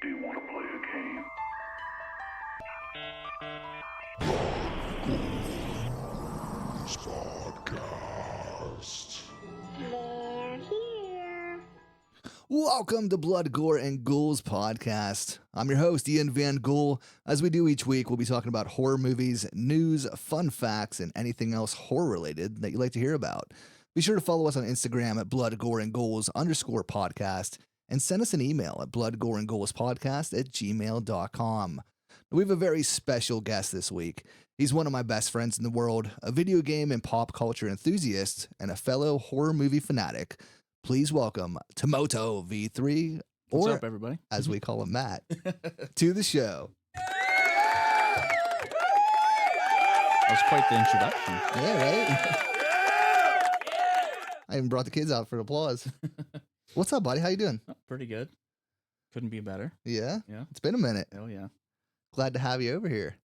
Do you want to play a game? Podcast. They're here. Welcome to Blood, Gore, and Ghouls podcast. I'm your host, Ian Van Ghoul. As we do each week, we'll be talking about horror movies, news, fun facts, and anything else horror-related that you'd like to hear about. Be sure to follow us on Instagram at Blood, Gore, and Ghouls _podcast and send us an email at bloodgoreandgoalspodcast@gmail.com. We have a very special guest this week. He's one of my best friends in the world, a video game and pop culture enthusiast, and a fellow horror movie fanatic. Please welcome TomotoV3, What's or up, everybody? as we call him, Matt, to the show. That was quite the introduction. Yeah, right? I even brought the kids out for applause. What's up, buddy? How you doing? Oh, pretty good. Couldn't be better. Yeah? Yeah. It's been a minute. Oh, yeah. Glad to have you over here.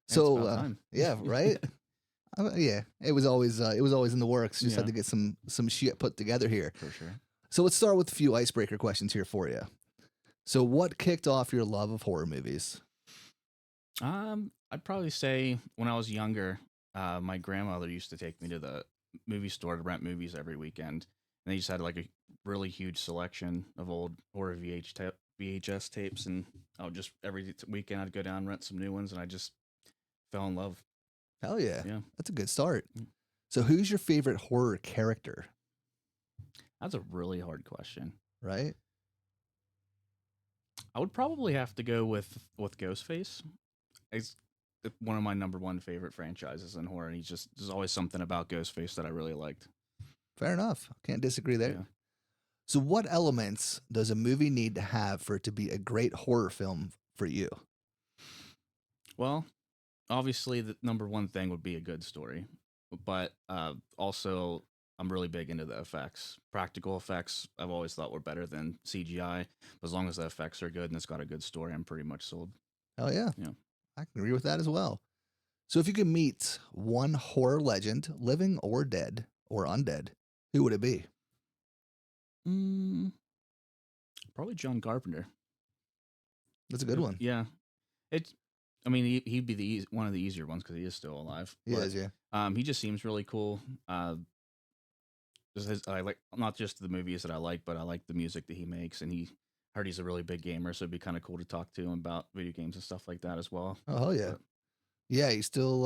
Yeah, So, it's about time. yeah, right? Yeah, it was always in the works. Just had Yeah. to get some shit put together here. For sure. So let's start with a few icebreaker questions here for you. So what kicked off your love of horror movies? I'd probably say when I was younger, my grandmother used to take me to the movie store to rent movies every weekend. And they just had like a really huge selection of old horror VHS tapes. And just every weekend I'd go down and rent some new ones. And I just fell in love. Hell yeah. Yeah. That's a good start. Mm. So who's your favorite horror character, That's a really hard question. right? I would probably have to go with Ghostface. It's one of my number one favorite franchises in horror, and there's always something about Ghostface that I really liked. Fair enough. Can't disagree there. Yeah. So what elements does a movie need to have for it to be a great horror film for you? Well, obviously the number one thing would be a good story, but also I'm really big into the effects. Practical effects I've always thought were better than CGI. But as long as the effects are good and it's got a good story, I'm pretty much sold. Hell yeah. Yeah. I can agree with that as well. So if you could meet one horror legend, living or dead or undead, who would it be? Probably John Carpenter. That's a good one. Yeah. He'd be one of the easier ones because he is still alive. He But, is, yeah. He just seems really cool. I like not just the movies that I like, but I like the music that he makes. And heard he's a really big gamer, so it'd be kind of cool to talk to him about video games and stuff like that as well. Oh, hell yeah. But, Yeah, he's still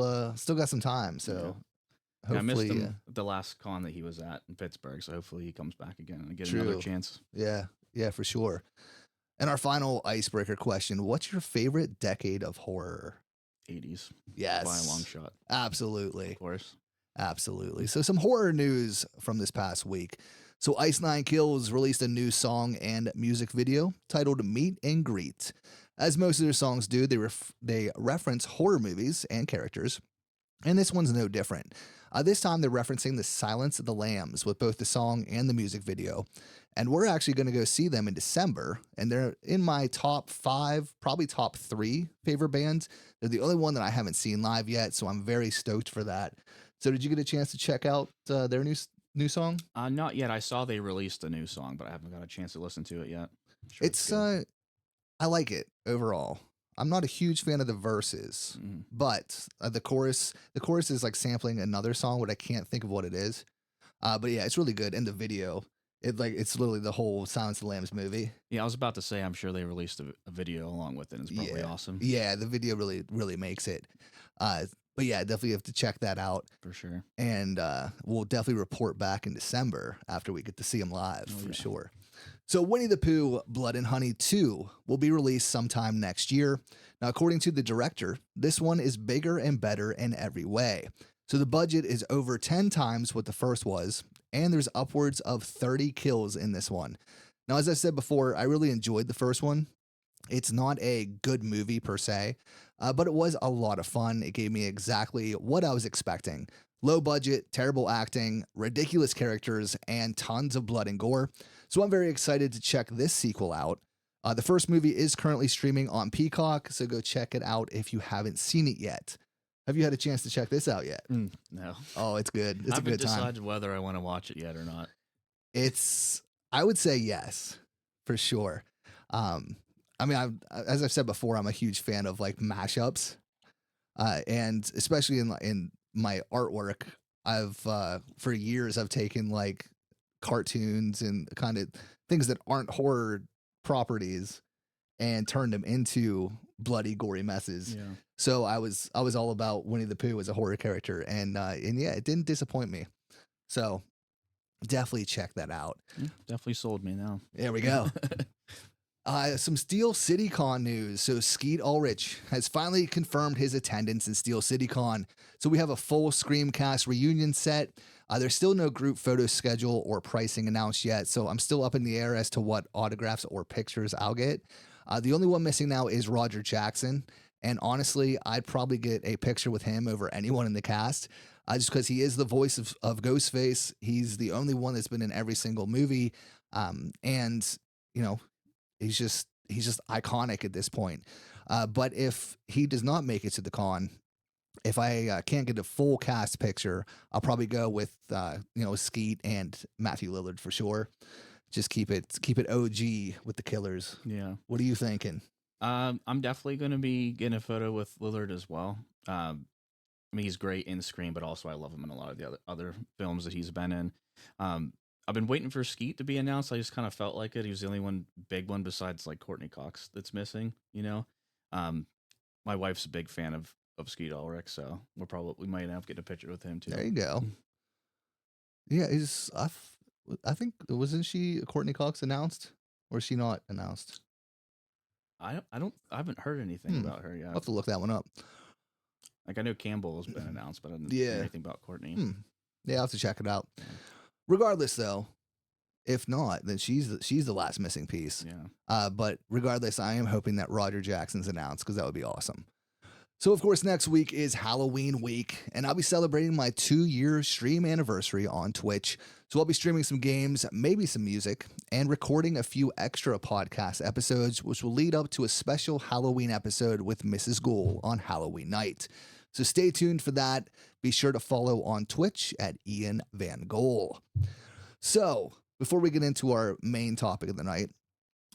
got some time, so yeah, I missed hopefully, him at the last con that he was at in Pittsburgh, so hopefully he comes back again and I get another True. chance. yeah, for sure. And our final icebreaker question, what's your favorite decade of horror? 80s Yes. by a long shot, Absolutely. of course. Absolutely. So some horror news from this past week. So Ice Nine Kills released a new song and music video titled Meet and Greet. As most of their songs do, they reference horror movies and characters, and this one's no different. This time they're referencing the Silence of the Lambs with both the song and the music video. And we're actually going to go see them in December, and they're in my top 5, probably top 3 favorite bands. They're the only one that I haven't seen live yet, so I'm very stoked for that. So did you get a chance to check out their new song? Not yet. I saw they released a new song, but I haven't got a chance to listen to it yet. Sure It's good. I like it overall. I'm not a huge fan of the verses, Mhm. but the chorus is like sampling another song, but I can't think of what it is. But yeah, it's really good. And the video, it's literally the whole Silence of the Lambs movie. Yeah, I was about to say, I'm sure they released a video along with it. And it's probably awesome. Yeah, the video really makes it. But yeah, definitely have to check that out. For sure. And we'll definitely report back in December after we get to see them live, Oh, for yeah. sure. So Winnie the Pooh, Blood and Honey 2 will be released sometime next year. Now, according to the director, this one is bigger and better in every way. So the budget is over 10 times what the first was, and there's upwards of 30 kills in this one. Now, as I said before, I really enjoyed the first one. It's not a good movie per se, but it was a lot of fun. It gave me exactly what I was expecting. Low budget, terrible acting, ridiculous characters, and tons of blood and gore. So I'm very excited to check this sequel out. The first movie is currently streaming on Peacock, so go check it out if you haven't seen it yet. Have you had a chance to check this out yet? No. Oh, it's good. It's I a haven't good time. decided whether I want to watch it yet or not. I would say yes, for sure. I mean, as I've said before, I'm a huge fan of like mashups, and especially in my artwork, I've for years I've taken like cartoons and kind of things that aren't horror properties and turned them into bloody, gory messes. Yeah. So I was all about Winnie the Pooh as a horror character, and yeah, it didn't disappoint me. So definitely check that out. Definitely sold me now. There we go. Some Steel City Con news. So Skeet Ulrich has finally confirmed his attendance in Steel City Con. So we have a full Screamcast reunion set. There's still no group photo schedule or pricing announced yet, so I'm still up in the air as to what autographs or pictures I'll get. The only one missing now is Roger Jackson, and honestly, I'd probably get a picture with him over anyone in the cast, just because he is the voice of Ghostface. He's the only one that's been in every single movie, and you know, he's just iconic at this point. But if he does not make it to the con, if I can't get a full cast picture, I'll probably go with Skeet and Matthew Lillard for sure. Just keep it OG with the killers. Yeah. What are you thinking? I'm definitely going to be getting a photo with Lillard as well. I mean, he's great in Scream, but also I love him in a lot of the other films that he's been in. I've been waiting for Skeet to be announced. I just kind of felt like it. He was the only big one besides like Courtney Cox that's missing. My wife's a big fan of Skeet Ulrich, so we might end up getting a picture with him too. There you go. Yeah, I think wasn't she Courtney Cox announced, or is she not announced? I haven't heard anything about her yet. I'll have to look that one up. Like I know Campbell has been announced, but I didn't hear anything about Courtney. Yeah, I'll have to check it out. Regardless, though, if not, then she's the last missing piece. Yeah. But regardless, I am hoping that Roger Jackson's announced because that would be awesome. So, of course, next week is Halloween week, and I'll be celebrating my 2-year stream anniversary on Twitch. So I'll be streaming some games, maybe some music, and recording a few extra podcast episodes, which will lead up to a special Halloween episode with Mrs. Ghoul on Halloween night. So stay tuned for that. Be sure to follow on Twitch at Ian Van Gogh. So, before we get into our main topic of the night,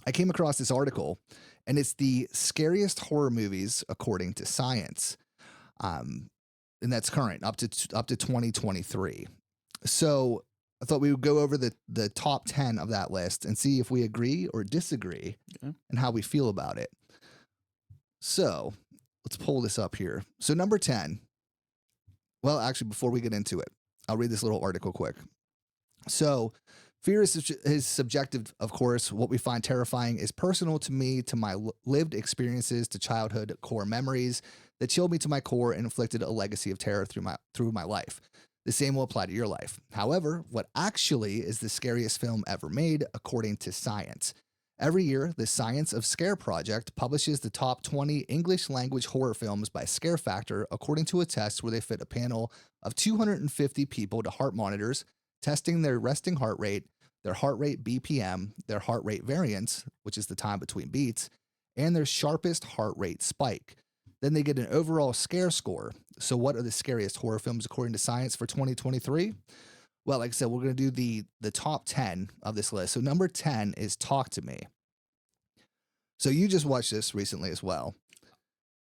I came across this article, and it's the scariest horror movies according to science, and that's current up to 2023. So I thought we would go over the top 10 of that list and see if we agree or disagree and how we feel about it. So let's pull this up here. So number 10. Well, actually, before we get into it, I'll read this little article quick. So, fear is subjective, of course. What we find terrifying is personal to me, to my lived experiences, to childhood core memories that chilled me to my core and inflicted a legacy of terror through my life. The same will apply to your life. However, what actually is the scariest film ever made, according to science? Every year, the Science of Scare Project publishes the top 20 English language horror films by scare factor, according to a test where they fit a panel of 250 people to heart monitors, testing their resting heart rate, their heart rate BPM, their heart rate variance, which is the time between beats, and their sharpest heart rate spike. Then they get an overall scare score. So what are the scariest horror films according to science for 2023? Well, like I said, we're going to do the top 10 of this list. So number 10 is Talk to Me. So you just watched this recently as well.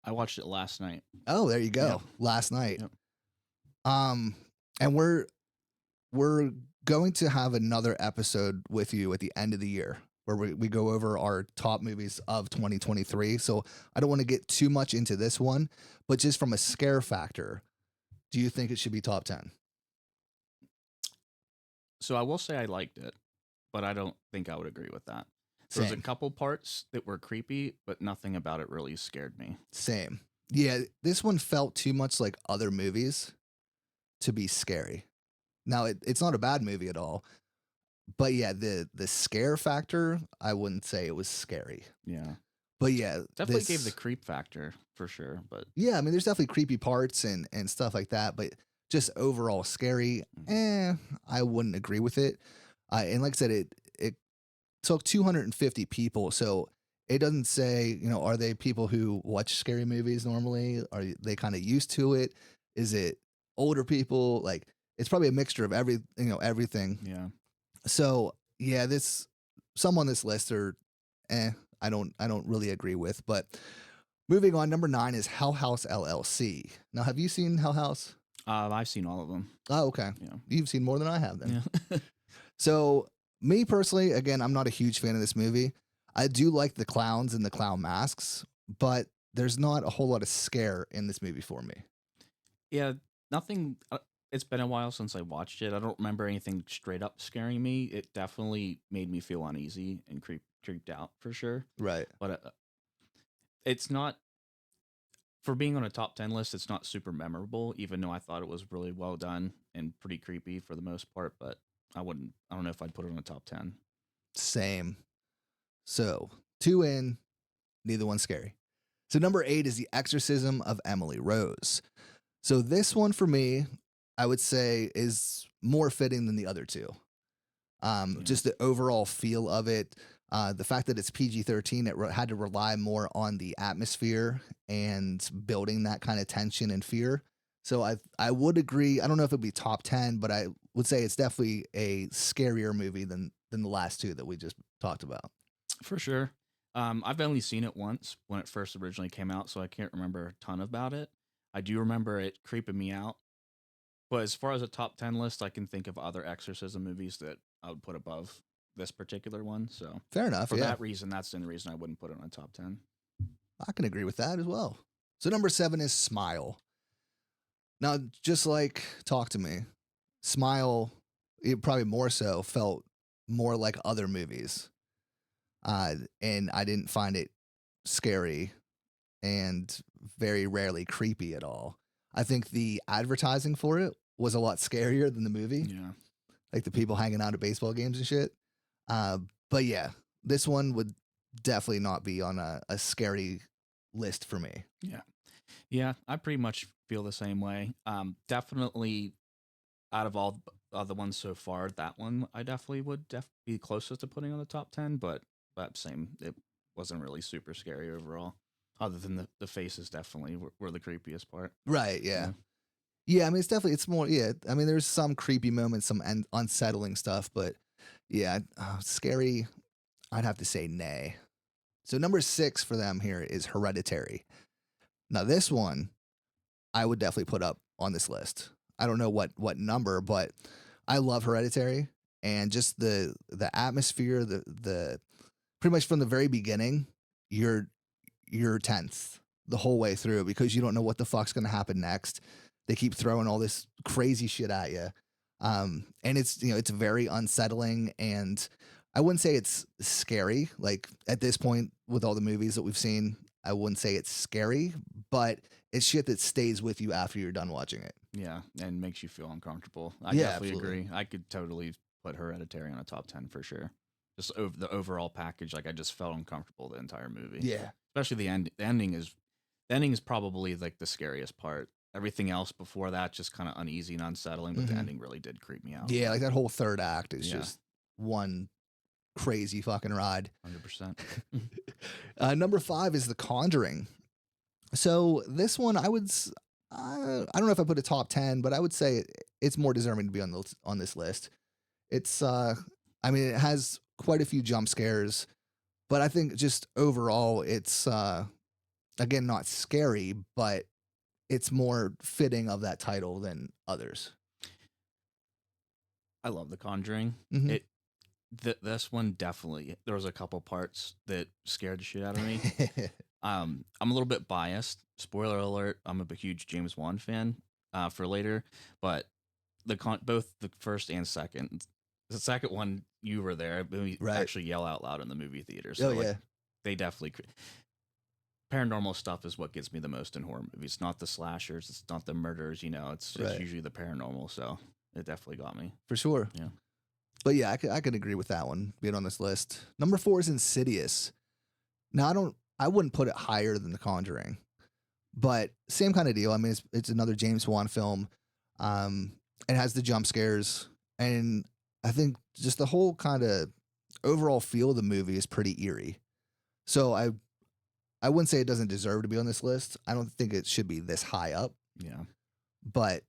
I watched it last night. Oh, there you go. Yep. Last night. Yep. And we're going to have another episode with you at the end of the year where we go over our top movies of 2023. So I don't want to get too much into this one, but just from a scare factor, do you think it should be top 10? So I will say I liked it, but I don't think I would agree with that. There's a couple parts that were creepy, but nothing about it really scared me. Same. Yeah, this one felt too much like other movies to be scary. Now, it's not a bad movie at all, but yeah, the scare factor, I wouldn't say it was scary. Yeah. But yeah, definitely gave the creep factor for sure. But yeah, I mean, there's definitely creepy parts and stuff like that, but just overall scary, I wouldn't agree with it. And like I said, it took 250 people, so it doesn't say, are they people who watch scary movies normally? Are they kind of used to it? Is it older people? Like, it's probably a mixture of everything. Yeah. So yeah, some on this list are, I don't really agree with. But moving on, number 9 is Hell House LLC. Now, have you seen Hell House? I've seen all of them. Oh, okay. Yeah. You've seen more than I have then. Yeah. So, me personally, again, I'm not a huge fan of this movie. I do like the clowns and the clown masks, but there's not a whole lot of scare in this movie for me. Yeah, nothing. It's been a while since I watched it. I don't remember anything straight up scaring me. It definitely made me feel uneasy and creeped out for sure. Right. But it's not, for being on a top 10 list, it's not super memorable, even though I thought it was really well done and pretty creepy for the most part. But I don't know if I'd put it on a top 10. Same. So, 2 in, neither one scary. So, number 8 is The Exorcism of Emily Rose. So, this one for me, I would say, is more fitting than the other two. Yeah. Just the overall feel of it, the fact that it's PG-13, it had to rely more on the atmosphere and building that kind of tension and fear. So I would agree. I don't know if it'd be top 10, but I would say it's definitely a scarier movie than the last two that we just talked about. For sure. I've only seen it once when it first originally came out, so I can't remember a ton about it. I do remember it creeping me out. But as far as a top 10 list, I can think of other exorcism movies that I would put above this particular one. So Fair enough. for Yeah, that reason, that's the only reason I wouldn't put it on top 10. I can agree with that as well. So number 7 is Smile. Now, just like Talk to Me, Smile, it probably more so felt more like other movies. And I didn't find it scary and very rarely creepy at all. I think the advertising for it was a lot scarier than the movie, Yeah. like the people hanging out at baseball games and shit. But yeah, this one would definitely not be on a scary list for me. Yeah. Yeah. I pretty much feel the same way. Definitely out of all the ones so far, that one I definitely would be closest to putting on the top 10, but that same, it wasn't really super scary overall. Other than the faces definitely were the creepiest part. Right, yeah. Yeah. Yeah, I mean, it's more, yeah. I mean, there's some creepy moments, some unsettling stuff, but yeah, scary, I'd have to say nay. So number 6 for them here is Hereditary. Now, this one, I would definitely put up on this list. I don't know what number, but I love Hereditary and just the atmosphere, the pretty much from the very beginning, you're tense the whole way through because you don't know what the fuck's gonna happen next. They keep throwing all this crazy shit at you, and it's it's very unsettling. And I wouldn't say it's scary. Like at this point, with all the movies that we've seen, I wouldn't say it's scary, but it's shit that stays with you after you're done watching it. Yeah, and makes you feel uncomfortable. I Yeah, definitely absolutely. agree. I could totally put Hereditary on a top 10 for sure. Just over the overall package, like I just felt uncomfortable the entire movie. Yeah, Especially the end. The ending is probably like the scariest part. Everything else before that just kind of uneasy and unsettling, but the Mhm. ending really did creep me out. yeah, like that whole third act is Yeah. just one crazy fucking ride. 100%. Number 5 is The Conjuring. So this one, I don't know if I put a top 10, but I would say it's more deserving to be on this list. It's, I mean, it has quite a few jump scares, but I think just overall, it's, again, not scary, but it's more fitting of that title than others. I love The Conjuring. Mhm. This one definitely, there was a couple parts that scared the shit out of me. I'm a little bit biased. Spoiler alert: I'm a huge James Wan fan. For later, but both the first and second. The second one, you were there. We Right. actually yell out loud in the movie theater. So Oh, yeah. they definitely. Paranormal stuff is what gets me the most in horror movies. It's not the slashers. It's not the murders. It's Right. usually the paranormal. So it definitely got me. For sure. Yeah. But yeah, I could agree with that one being on this list. Number 4 is Insidious. Now, I wouldn't put it higher than The Conjuring, but same kind of deal. I mean, it's another James Wan film. It has the jump scares, and I think just the whole kind of overall feel of the movie is pretty eerie. So I wouldn't say it doesn't deserve to be on this list. I don't think it should be this high up, Yeah. but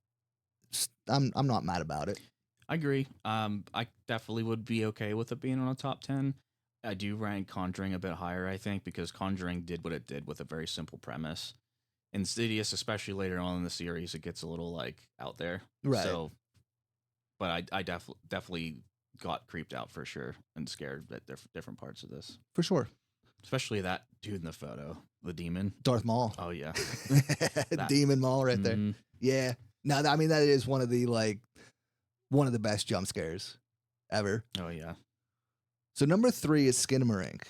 I'm not mad about it. I agree. I definitely would be okay with it being on a top 10. I do rank Conjuring a bit higher, I think, because Conjuring did what it did with a very simple premise. Insidious, especially later on in the series, it gets a little like out there. Right. So, but I definitely got creeped out for sure and scared at different parts of this, For sure. especially that dude in the photo, the demon. Darth Maul. Oh yeah, Demon Maul right there. Mhm. Yeah. No, I mean, that is one of the best jump scares ever. Oh yeah. So number 3 is Skinamarink.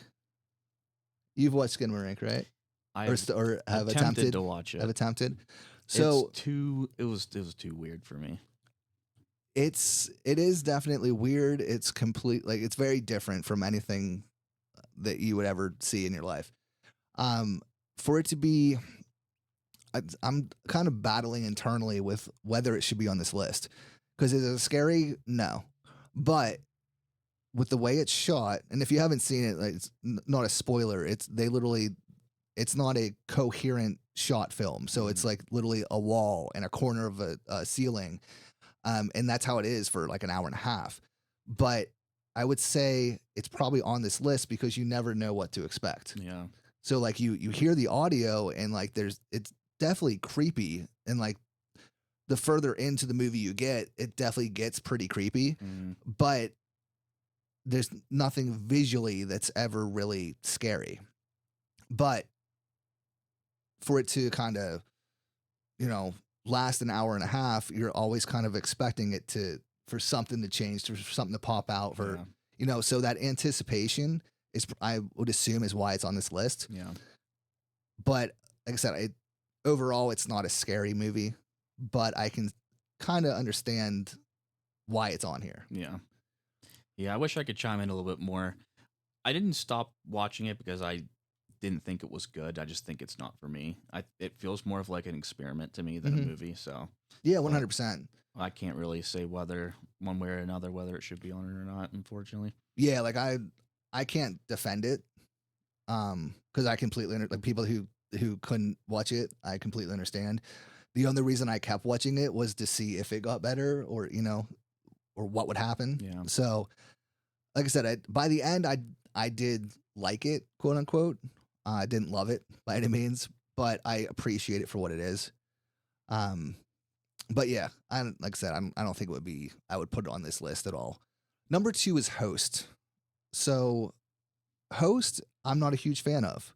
You've watched Skinamarink, right? I Or have attempted attempted to watch it. Have attempted. So it was too weird for me. it is definitely weird. It's it's very different from anything that you would ever see in your life. For it to be, I'm kind of battling internally with whether it should be on this list, because is it scary? No, but with the way it's shot, and if you haven't seen it, like, it's not a spoiler. It's not a coherent shot film, so it's like literally a wall and a corner of a ceiling, and that's how it is for like an hour and a half. But I would say it's probably on this list because you never know what to expect. Yeah. So like you hear the audio and like it's definitely creepy, and like the further into the movie you get, it definitely gets pretty creepy. But there's nothing visually that's ever really scary. But for it to kind of, last an hour and a half, you're always kind of expecting it for something to change, for something to pop out, so that anticipation is, I would assume, is why it's on this list. Yeah. But like I said, overall, it's not a scary movie, but I can kind of understand why it's on here. Yeah. Yeah, I wish I could chime in a little bit more. I didn't stop watching it because I didn't think it was good. I just think it's not for me. It feels more of like an experiment to me than a movie. So yeah, 100%. I can't really say whether one way or another whether it should be on it or not, unfortunately. Yeah, like I can't defend it, because I completely like people who couldn't watch it. I completely understand. The only reason I kept watching it was to see if it got better, or or what would happen. Yeah. So, like I said, by the end, I did like it, quote unquote. I didn't love it by any means, but I appreciate it for what it is. But yeah, like I said, I don't think I would put it on this list at all. Number 2 is Host. So, Host, I'm not a huge fan of,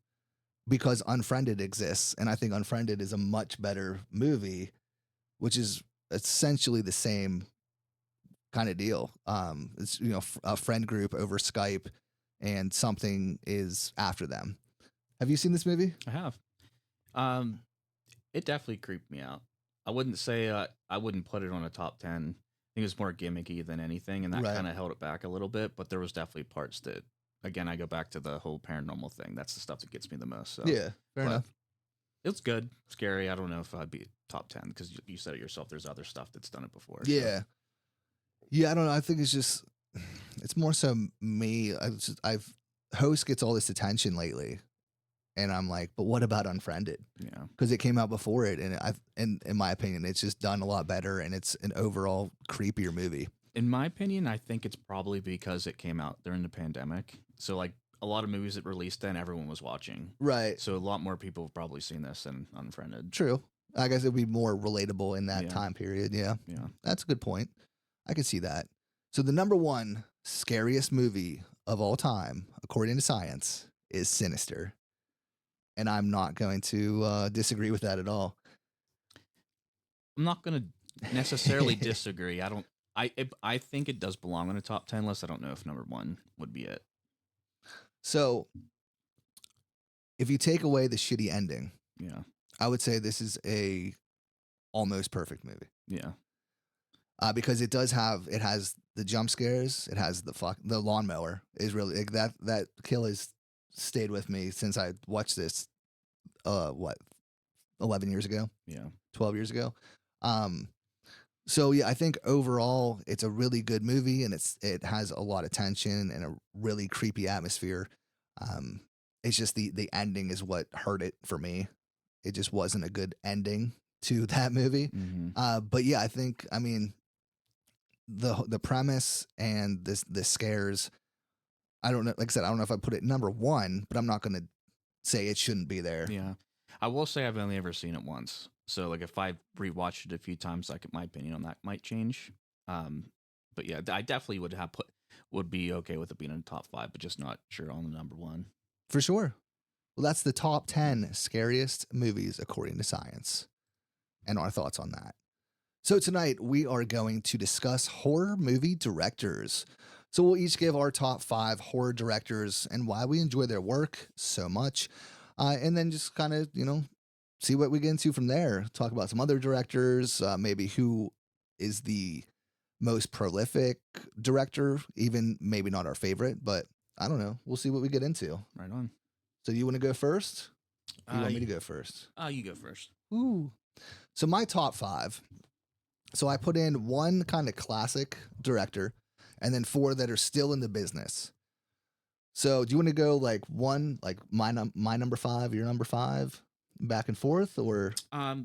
because Unfriended exists, and I think Unfriended is a much better movie, which is essentially the same kind of deal. It's a friend group over Skype, and something is after them. Have you seen this movie? I have. It definitely creeped me out. I wouldn't say I wouldn't put it on a top 10. I think it was more gimmicky than anything, and that Right. kind of held it back a little bit. But there was definitely parts that, again, I go back to the whole paranormal thing. That's the stuff that gets me the most. So Yeah, fair but enough. it's good, scary. I don't know if I'd be top 10 because you said it yourself. There's other stuff that's done it before. So. Yeah, yeah. I don't know. I think it's more so me. Host gets all this attention lately, and I'm like, but what about Unfriended? Yeah. Because it came out before it, and in my opinion, it's just done a lot better, and it's an overall creepier movie. In my opinion, I think it's probably because it came out during the pandemic. So like a lot of movies that released then, everyone was watching. Right. So a lot more people have probably seen this than Unfriended. True. I guess it'd be more relatable in that Yeah. time period. Yeah. Yeah. That's a good point. I can see that. So the number 1 scariest movie of all time, according to science, is Sinister. And I'm not going to disagree with that at all. I'm not going to necessarily disagree. I think it does belong on a top 10 list. I don't know if number 1 would be it. So if you take away the shitty ending, Yeah. I would say this is a almost perfect movie. Yeah. Because it has the jump scares, it has the lawnmower is really like, that kill has stayed with me since I watched this 11 years ago, Yeah. 12 years ago. So yeah, I think overall it's a really good movie, and it has a lot of tension and a really creepy atmosphere. It's just the ending is what hurt it for me. It just wasn't a good ending to that movie. But yeah, I mean, the premise and the scares I don't know. Like I said, I don't know if I put it number one, but I'm not going to say it shouldn't be there. Yeah. I will say I've only ever seen it once. So like if I rewatched it a few times, like my opinion on that might change. Um, but yeah, I definitely would be okay with it being in the top 5, but just not sure on the number 1. For sure. Well, that's the top 10 scariest movies according to science, and our thoughts on that. So tonight we are going to discuss horror movie directors. So we'll each give our top 5 horror directors and why we enjoy their work so much, and then just kind of see what we get into from there. Talk about some other directors, maybe who is the most prolific director, even maybe not our favorite, but I don't know. We'll see what we get into. Right on. So you want to go first? Or you want me to go first? You go first. Ooh. So my top 5. So I put in 1 kind of classic director and then 4 that are still in the business. So do you want to go like my number 5, your number 5, back and forth, or? I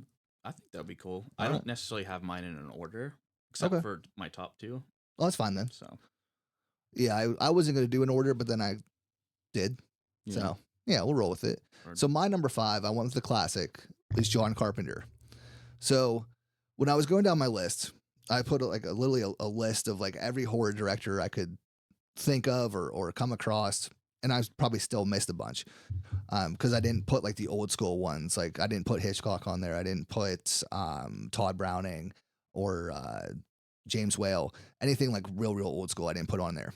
think that'd be cool. All I don't right. necessarily have mine in an order, except Okay. for my top 2. Oh, that's fine then. So Yeah, I wasn't going to do an order, but then I did. yeah. So yeah, we'll roll with it. So my number 5, I went with the classic, is John Carpenter. So when I was going down my list, I put literally a list of like every horror director I could think of or come across, and I probably still missed a bunch because I didn't put like the old school ones. Like I didn't put Hitchcock on there. I didn't put Todd Browning or James Whale. Anything like real old school I didn't put on there.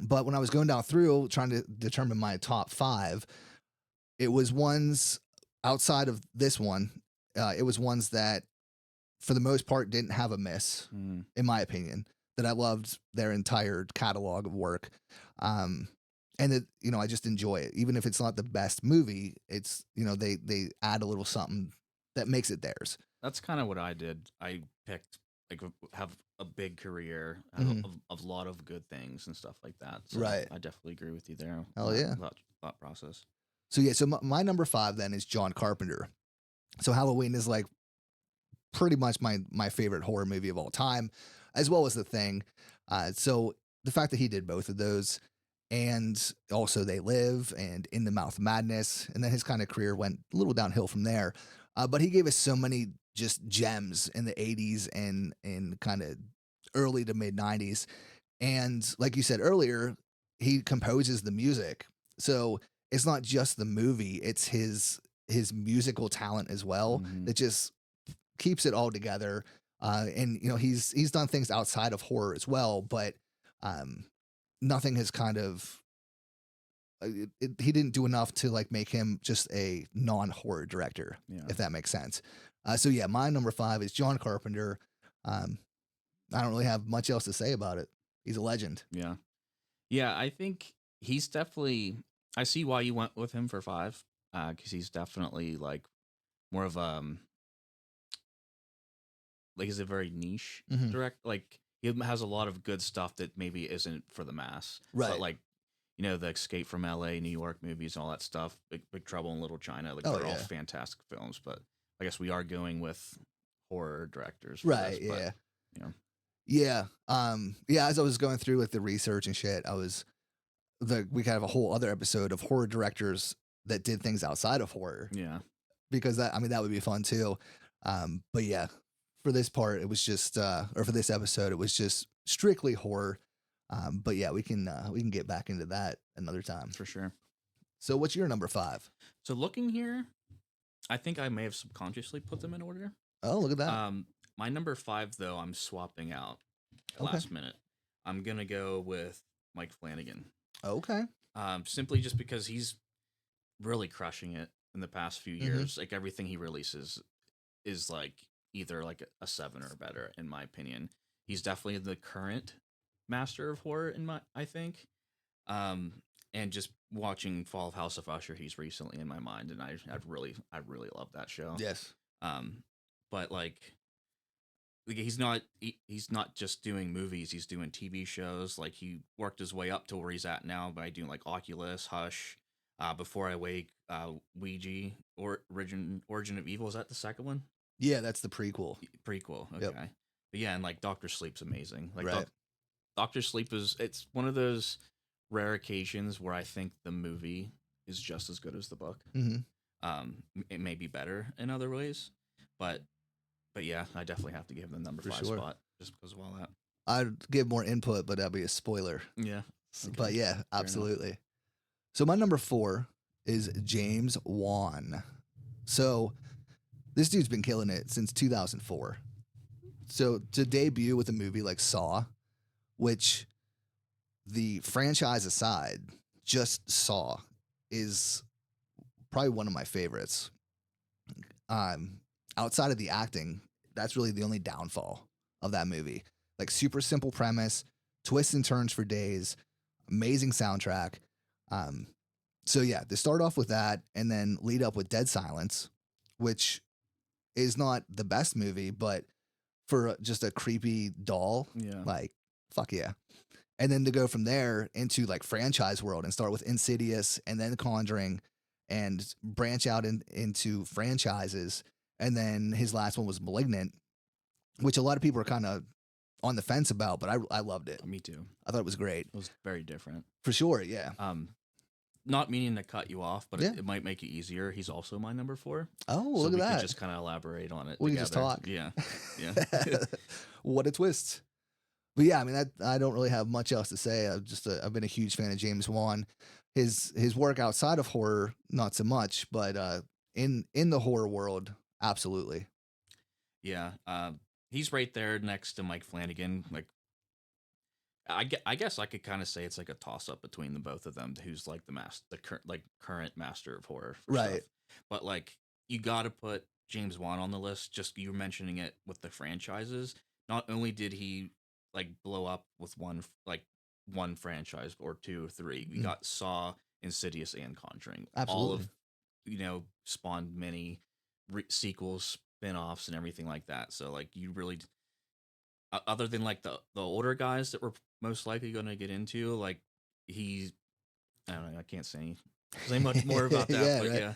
But when I was going down through trying to determine my top 5, it was ones outside of this one. It was ones that, for the most part, didn't have a miss, in my opinion. That I loved their entire catalog of work, and that I just enjoy it, even if it's not the best movie. It's they add a little something that makes it theirs. That's kind of what I did. I picked have a big career, have a lot of good things and stuff like that. So Right. I definitely agree with you there. Hell yeah. About thought process. So yeah, so my number 5 then is John Carpenter. So Halloween is like pretty much my favorite horror movie of all time, as well as The Thing. So the fact that he did both of those, and also They Live and In the Mouth of Madness, and then his kind of career went a little downhill from there. But he gave us so many just gems in the 80s and kind of early to mid 90s. And like you said earlier, he composes the music. So it's not just the movie, it's his musical talent as well that just keeps it all together. And he's done things outside of horror as well, but nothing has kind of he didn't do enough to like make him just a non-horror director, if that makes sense. So yeah, my number 5 is John Carpenter. I don't really have much else to say about it. He's a legend. Yeah, I think he's definitely. I see why you went with him for 5, because he's definitely like more of like he's a very niche direct. Like he has a lot of good stuff that maybe isn't for the mass, Right? But like the Escape from L.A., New York movies, and all that stuff. Big Trouble in Little China, like they're all fantastic films. But I guess we are going with horror directors, right? This, Yeah. But, yeah. Yeah. As I was going through with the research and shit, we kind of a whole other episode of horror directors that did things outside of horror. Yeah. Because that would be fun too. But yeah, for this part, it was just, or for this episode, it was just strictly horror. But yeah, we can get back into that another time for sure. So what's your number 5? So looking here, I think I may have subconsciously put them in order. Oh, look at that. My number 5 though, I'm swapping out last minute. I'm gonna go with Mike Flanagan. Okay. Simply just because he's really crushing it in the past few years. Like everything he releases is like either like a 7 or better, in my opinion. He's definitely the current master of horror I think. And just watching Fall of House of Usher, he's recently in my mind, and I really love that show. Yes. But like he's not just doing movies, he's doing TV shows. Like he worked his way up to where he's at now by doing like Oculus, Hush, Before I Wake, Ouija, or Origin of Evil. Is that the second one? Yeah, that's the prequel. Okay. Yep. But yeah, and like Doctor Sleep's amazing. Like right. Doctor Sleep it's one of those rare occasions where I think the movie is just as good as the book. Hmm. It may be better in other ways, but yeah, I definitely have to give them number For 5 sure. spot just because of all that. I'd give more input, but that'd be a spoiler. Yeah, But okay, yeah, enough. absolutely. So my number 4 is James Wan. So this dude's been killing it since 2004. So to debut with a movie like Saw, which the franchise aside, just Saw is probably one of my favorites. Um, Outside of the acting, that's really the only downfall of that movie. Like super simple premise, twists and turns for days, amazing soundtrack. Um, so yeah, to start off with that and then lead up with Dead Silence, which is not the best movie, but for just a creepy doll, Yeah, like fuck yeah. And then to go from there into like franchise world and start with Insidious and then Conjuring and branch out into franchises. And then his last one was Malignant, which a lot of people are kind of on the fence about, but I loved it. me too. I thought it was great. It was very different. For sure, yeah. Not meaning to cut you off, but Yeah. it might make it easier. He's also my number 4. Oh, So look we at could that. just kind of elaborate on it. We can together. just talk. Yeah, yeah. What a twist. But yeah, I mean, I don't really have much else to say. I've been a huge fan of James Wan. His work outside of horror, not so much, but in the horror world, absolutely. Yeah, he's right there next to Mike Flanagan. Like, I guess I could kind of say it's like a toss up between the both of them. Who's like the current master of horror, for Right. stuff. But like, you got to put James Wan on the list. Just you were mentioning it with the franchises. Not only did he like blow up with one franchise or two or three, we got Saw, Insidious, and Conjuring. All Absolutely. of spawned many sequels, spin-offs, and everything like that. So like, you really other than like the older guys that we're most likely going to get into, like he's I don't know, I can't say much more about that, Yeah, but right. yeah,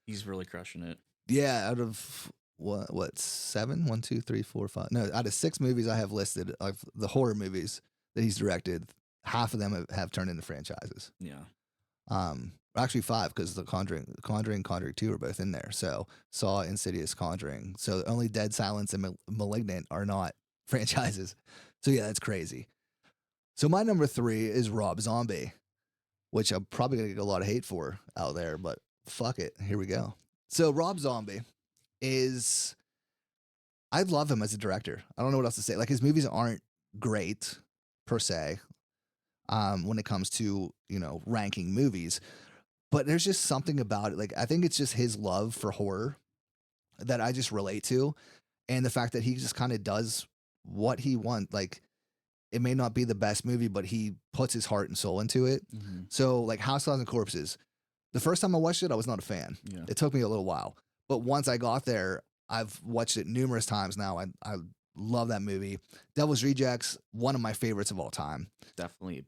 he's really crushing it. Yeah, out of what 7? 1, 2, 3, 4, 5. No, out of 6 movies I have listed of the horror movies that he's directed, half of them have turned into franchises. Yeah, Actually 5 because the Conjuring, Conjuring 2 are both in there. So Saw, Insidious, Conjuring. So only Dead Silence and Malignant are not franchises. So yeah, that's crazy. So my number 3 is Rob Zombie, which I'm probably gonna get a lot of hate for out there, but fuck it. Here we go. So Rob Zombie is, I love him as a director. I don't know what else to say. Like his movies aren't great per se, when it comes to, ranking movies, but there's just something about it. Like I think it's just his love for horror that I just relate to, and the fact that he just kind of does what he wants. Like it may not be the best movie, but he puts his heart and soul into it. mm-hmm. So like House of Thousand Corpses, the first time I watched it, I was not a fan. Yeah, It took me a little while, but once I got there, I've watched it numerous times now. I love that movie. Devil's Rejects, one of my favorites of all time. definitely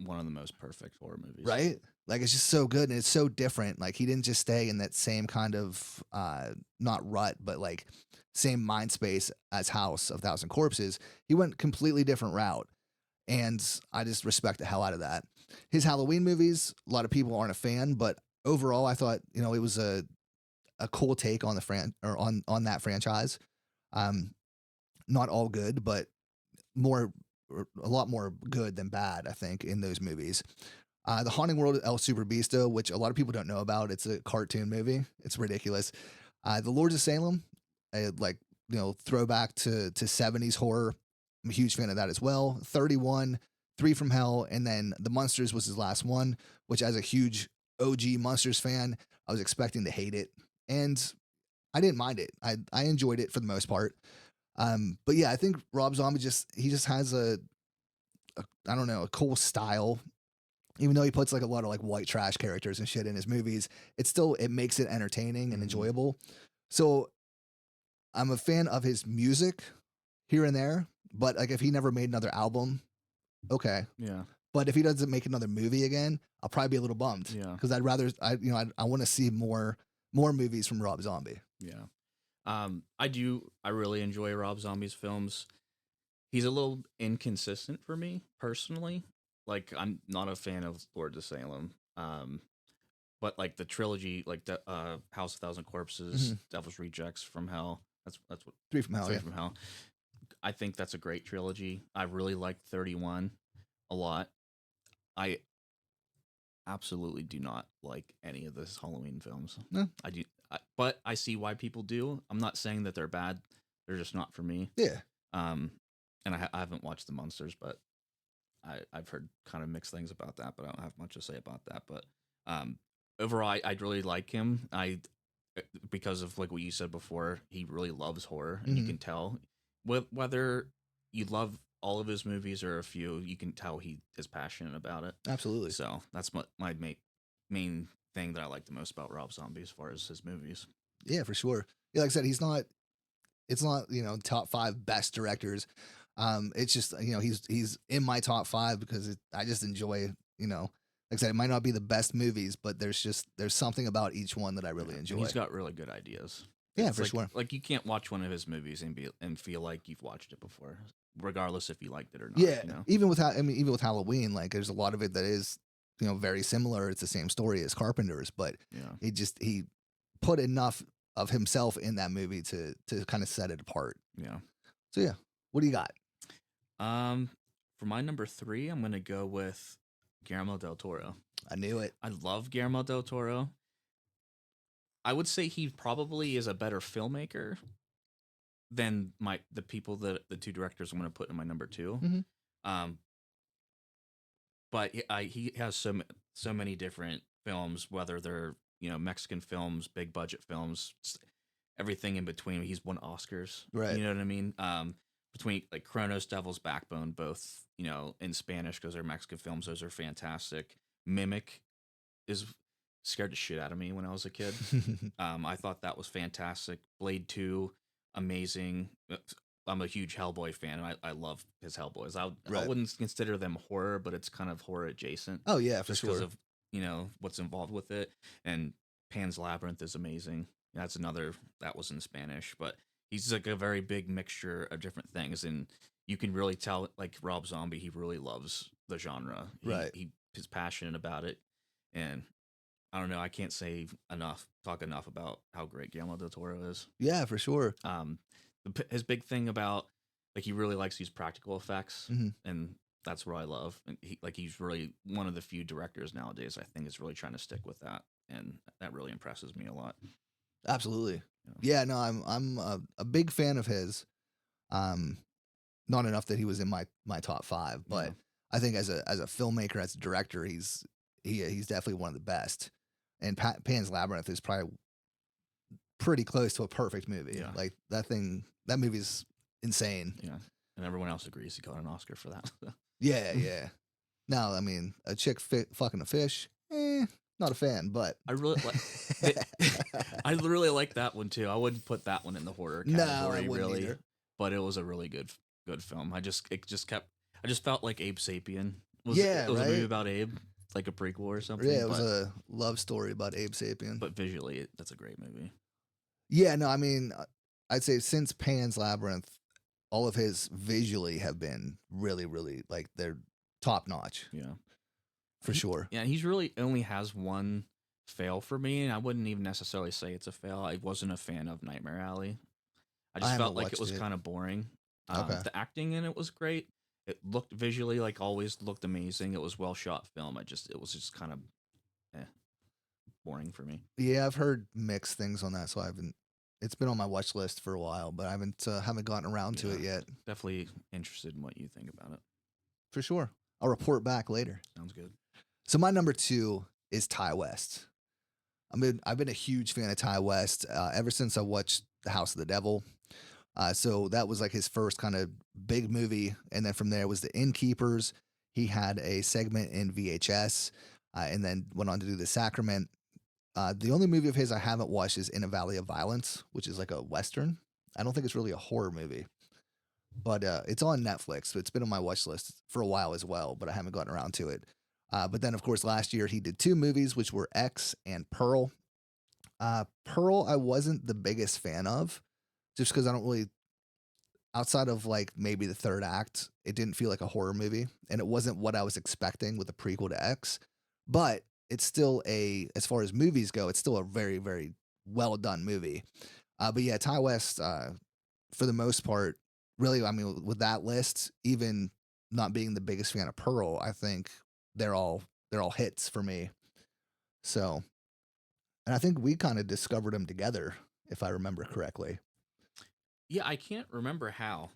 one of the most perfect horror movies. Right? Like it's just so good and it's so different. Like he didn't just stay in that same kind of not rut, but like same mind space as House of Thousand Corpses. He went completely different route. And I just respect the hell out of that. His Halloween movies, a lot of people aren't a fan, but overall I thought, it was a cool take on on that franchise. Not all good, but a lot more good than bad, I think, in those movies. The Haunting World of El Super Beasto, which a lot of people don't know about. It's a cartoon movie. It's ridiculous. The Lords of Salem, throwback to 70s horror. I'm a huge fan of that as well. 31, 3 from Hell, and then The Munsters was his last one, which as a huge OG Munsters fan, I was expecting to hate it. And I didn't mind it. I enjoyed it for the most part. But yeah, I think Rob Zombie he just has a I don't know, a cool style. Even though he puts like a lot of like white trash characters and shit in his movies, it makes it entertaining and enjoyable. So I'm a fan of his music here and there, but like if he never made another album, okay. Yeah, But if he doesn't make another movie again, I'll probably be a little bummed. Yeah. Because I want to see more movies from Rob Zombie. yeah. I really enjoy Rob Zombie's films. He's a little inconsistent for me personally. like I'm not a fan of Lord of Salem. But like the trilogy, like the House of Thousand Corpses, Hmm. Devil's Rejects from Hell. That's what Three from Hell, Three yeah. from Hell. I think that's a great trilogy. I really liked 31 a lot. I absolutely do not like any of this Halloween films. No. I do, but I see why people do. I'm not saying that they're bad. They're just not for me. Yeah. Um, and I haven't watched the Monsters, but I've heard kind of mixed things about that. But I don't have much to say about that. But overall, I really like him. Because of like what you said before, he really loves horror, and you Hmm. can tell whether you love all of his movies or a few, you can tell he is passionate about it. Absolutely. So that's my main thing that I like the most about Rob Zombie as far as his movies. Yeah, for sure. Yeah, like I said, it's not, top 5 best directors. It's just, he's in my top 5 because I just enjoy, like I said, it might not be the best movies, but there's something about each one that I really Yeah, and enjoy. he's got really good ideas. Yeah, It's for like, sure. Like you can't watch one of his movies and feel like you've watched it before, regardless if you liked it or not. Yeah, You know? even with Halloween, like there's a lot of it that is, very similar. It's the same story as Carpenter's, but Yeah. he put enough of himself in that movie to kind of set it apart. Yeah. So yeah, what do you got? For my number 3, I'm gonna go with Guillermo del Toro. I knew it. I love Guillermo del Toro. I would say he probably is a better filmmaker than the people that the 2 directors I'm gonna put in my number 2. Mhm. Um, but he has so many different films, whether they're Mexican films, big budget films, everything in between. He's won Oscars, Right. you know what I mean? Between like Kronos, Devil's Backbone, both in Spanish because they're Mexican films. Those are fantastic. Mimic is scared the shit out of me when I was a kid. I thought that was fantastic. Blade 2, amazing. I'm a huge Hellboy fan, and I love his Hellboys. I Right. wouldn't consider them horror, but it's kind of horror adjacent. Oh yeah, for just because sure. of what's involved with it. And Pan's Labyrinth is amazing. That's another that was in Spanish, but he's like a very big mixture of different things, and you can really tell. Like Rob Zombie, he really loves the genre. Right. He is passionate about it, and I don't know. I can't talk enough about how great Guillermo del Toro is. Yeah, for sure. His big thing about like he really likes these practical effects, Mhm. and that's what I love. And he's really one of the few directors nowadays I think is really trying to stick with that, and that really impresses me a lot. Absolutely. Yeah. Yeah, no, I'm a big fan of his. Um, not enough that he was in my top 5, but Yeah. I think as a filmmaker, as a director, he's definitely one of the best. And Pan's Labyrinth is probably pretty close to a perfect movie. Yeah. Like that movie's insane. Yeah, and everyone else agrees he got an Oscar for that. Yeah, yeah. No, I mean a chick fucking a fish. Not a fan, but I really like. I really like that one too. I wouldn't put that one in the horror No, I category, wouldn't really, either. but it was a really good film. I just felt like Abe Sapien Yeah, it was a movie right? about Abe, like a prequel or something. Yeah, it was a love story about Abe Sapien. but visually, that's a great movie. Yeah, no, I mean, I'd say since Pan's Labyrinth, all of his visually have been really, really like they're top notch Yeah, for sure. yeah. He's really only has one fail for me, and I wouldn't even necessarily say it's a fail. I wasn't a fan of Nightmare Alley. I I just haven't felt like it watched was it. kind of boring. Okay. The acting in it was great. It looked visually like always looked amazing. It was well shot film. It was just kind of boring for me. Yeah, I've heard mixed things on that, so I haven't. It's been on my watch list for a while, but I haven't gotten around to it Yeah. yet. Definitely interested in what you think about it. For sure, I'll report back later. Sounds good. So my number 2 is Ty West. I've been a huge fan of Ty West ever since I watched The House of the Devil. So that was like his first kind of big movie, and then from there was The Innkeepers. He had a segment in VHS, and then went on to do The Sacrament. The only movie of his I haven't watched is In a Valley of Violence, which is like a Western. I don't think it's really a horror movie, but it's on Netflix. So it's been on my watch list for a while as well, but I haven't gotten around to it. But then, of course, last year he did 2 movies, which were X and Pearl. Pearl, I wasn't the biggest fan of, just because I don't really outside of like maybe the third act, it didn't feel like a horror movie, and it wasn't what I was expecting with a prequel to X. But it's still as far as movies go, it's still a very, very well done movie. But yeah, Ty West, for the most part, really, I mean, with that list, even not being the biggest fan of Pearl, I think they're all hits for me. So, and I think we kind of discovered them together, if I remember correctly. Yeah, I can't remember how,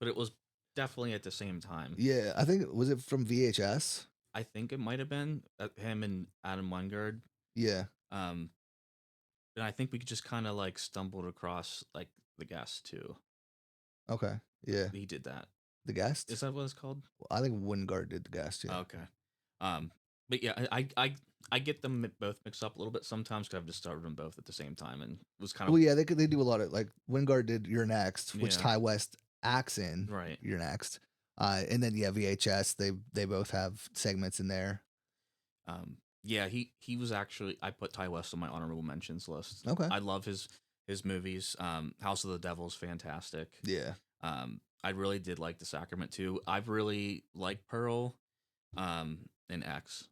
but it was definitely at the same time. Yeah, I think was it from VHS? I think it might have been him and Adam Wingard. Yeah. Um, and I think we just kind of like stumbled across like the guest too. Okay. Yeah. He did that. The Guest? Is that what it's called? I think Wingard did The Guest, yeah. Okay. But yeah, I get them both mixed up a little bit sometimes because I've just started them both at the same time and was kind of Well, yeah, they do a lot of like Wingard did You're Next, which Yeah. Ty West acts in. right. You're Next. And then yeah, VHS, they both have segments in there. Yeah, he was actually I put Ty West on my honorable mentions list. Okay. I love his movies. House of the Devil is fantastic. Yeah. I really did like The Sacrament too. I've really liked Pearl, and X.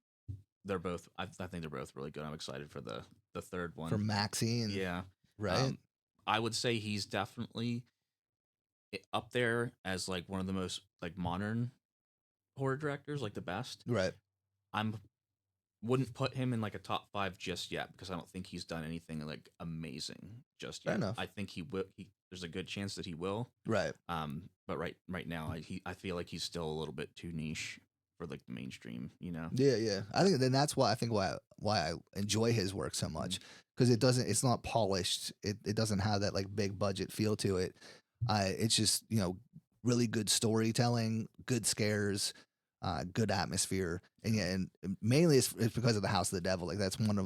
They're both. I think they're both really good. I'm excited for the third one. For Maxine. Yeah, Right. I would say he's definitely up there as like one of the most like modern horror directors, like the best. Right. I'm wouldn't put him in like a top 5 just yet because I don't think he's done anything like amazing just yet. Fair enough. I think he will. There's a good chance that he will. Right. But right now, I feel like he's still a little bit too niche for like the mainstream. You know. Yeah, yeah. I think then that's why I enjoy his work so much because it's not polished. It doesn't have that like big budget feel to it. It's just really good storytelling, good scares, good atmosphere, and yeah, and mainly it's because of the House of the Devil. Like that's one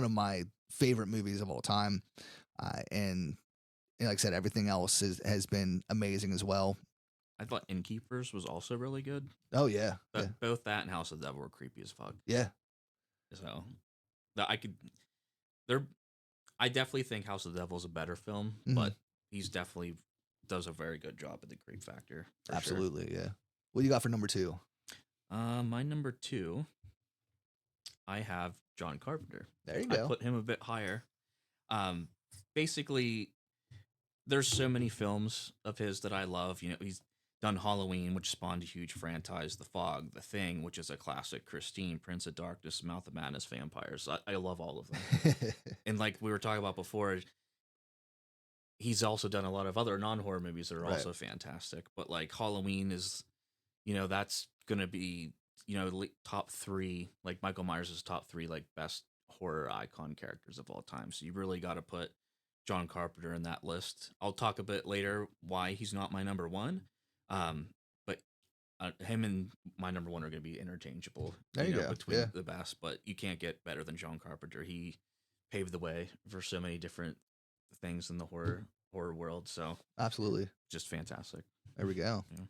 of my favorite movies of all time, and like I said, everything else has been amazing as well. I thought Innkeepers was also really good. Oh yeah, But yeah, both that and House of the Devil were creepy as fuck. yeah. So that I could. They're. I definitely think House of the Devil is a better film, Mhm. but he's definitely does a very good job at the creep factor. For sure. Absolutely, yeah. What do you got for number 2? My number 2, I have John Carpenter. There you I go. put him a bit higher. Basically, there's so many films of his that I love. He's done Halloween, which spawned a huge franchise. The Fog, The Thing, which is a classic. Christine, Prince of Darkness, Mouth of Madness, Vampires. I love all of them. And like we were talking about before, he's also done a lot of other non-horror movies that are Right. also fantastic. But like Halloween is, that's gonna be top 3. Like Michael Myers is top 3 like best horror icon characters of all time. So you really got to put John Carpenter in that list. I'll talk a bit later why he's not my number 1. But him and my number 1 are going to be interchangeable. There you go. Between Yeah. the best, but you can't get better than John Carpenter. He paved the way for so many different things in the horror world. So Absolutely. just fantastic. There we go. Yeah.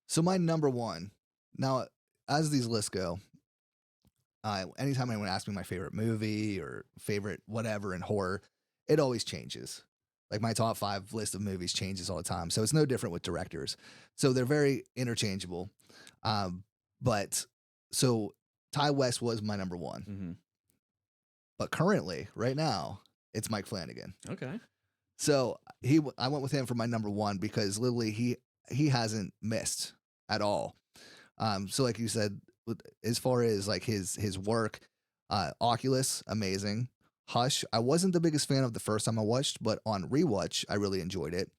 So my number 1. Now, as these lists go, anytime anyone asks me my favorite movie or favorite whatever in horror, it always changes. Like my top 5 list of movies changes all the time. So it's no different with directors. So they're very interchangeable. But so Ty West was my number 1. Mm-hmm. But currently, right now, it's Mike Flanagan. Okay. So I went with him for my number 1 because literally he hasn't missed at all. So like you said, as far as like his work, Oculus, amazing. Hush, I wasn't the biggest fan of the first time I watched, but on rewatch, I really enjoyed it.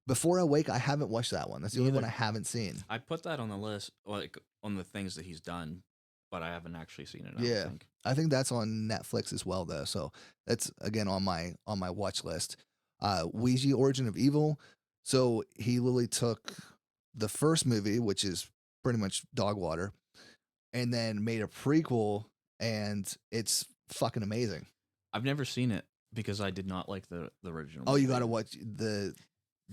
Before Awake, I haven't watched that one. That's the Me only one either. I haven't seen. I put that on the list, like on the things that he's done, but I haven't actually seen it. I Yeah. don't think. I think that's on Netflix as well, though. So that's again on my watch list. Ouija: Origin of Evil. So he literally took the first movie, which is pretty much dog water, and then made a prequel, and it's fucking amazing. I've never seen it because I did not like the original. Oh, you movie. gotta watch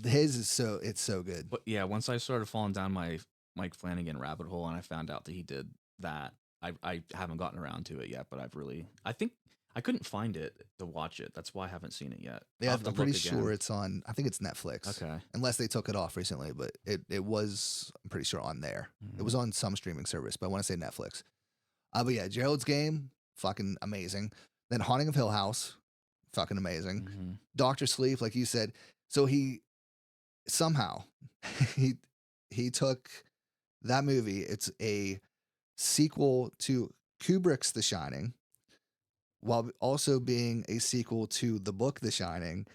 his is so good. But yeah, once I started falling down my Mike Flanagan rabbit hole and I found out that he did that, I haven't gotten around to it yet. But I I couldn't find it to watch it. That's why I haven't seen it yet. Yeah, I'll have to I'm pretty look again. sure it's on. I think it's Netflix. Okay. Unless they took it off recently, but it was. I'm pretty sure on there. It was on some streaming service, but I want to say Netflix. But yeah, Gerald's Game, fucking amazing. Then Haunting of Hill House, fucking amazing. Mm-hmm. Doctor Sleep, like you said. So he somehow he took that movie. It's a sequel to Kubrick's The Shining, while also being a sequel to the book The Shining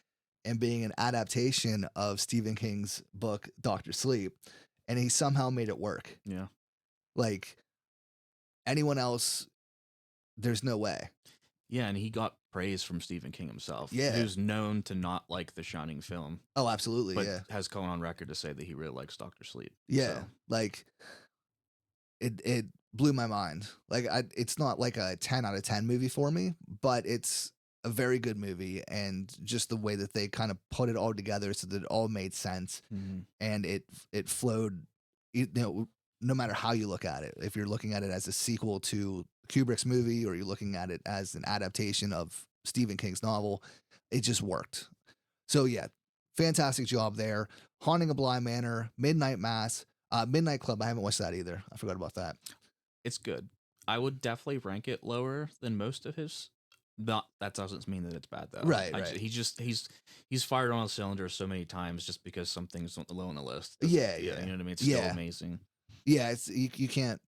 and being an adaptation of Stephen King's book Doctor Sleep, and he somehow made it work. Yeah. Like anyone else, there's no way. Yeah, and he got praise from Stephen King himself. Yeah. Who's known to not like the Shining film, Oh, absolutely, but yeah. has gone on record to say that he really likes Doctor Sleep. Yeah, So, like it blew my mind. Like it's not like a 10 out of 10 movie for me, but it's a very good movie, and just the way that they kind of put it all together so that it all made sense, and it flowed, you know, no matter how you look at it. If you're looking at it as a sequel to Kubrick's movie, or you're looking at it as an adaptation of Stephen King's novel, it just worked. So yeah, fantastic job there. Haunting of Bly Manor, Midnight Mass, Midnight Club. I haven't watched that either. I forgot about that. it's good. I would definitely rank it lower than most of his. Not that doesn't mean that it's bad though. Right, I right. He's fired on all cylinders so many times just because something's low on the list. Yeah, You know what I mean? It's Yeah. still amazing. Yeah, it's you can't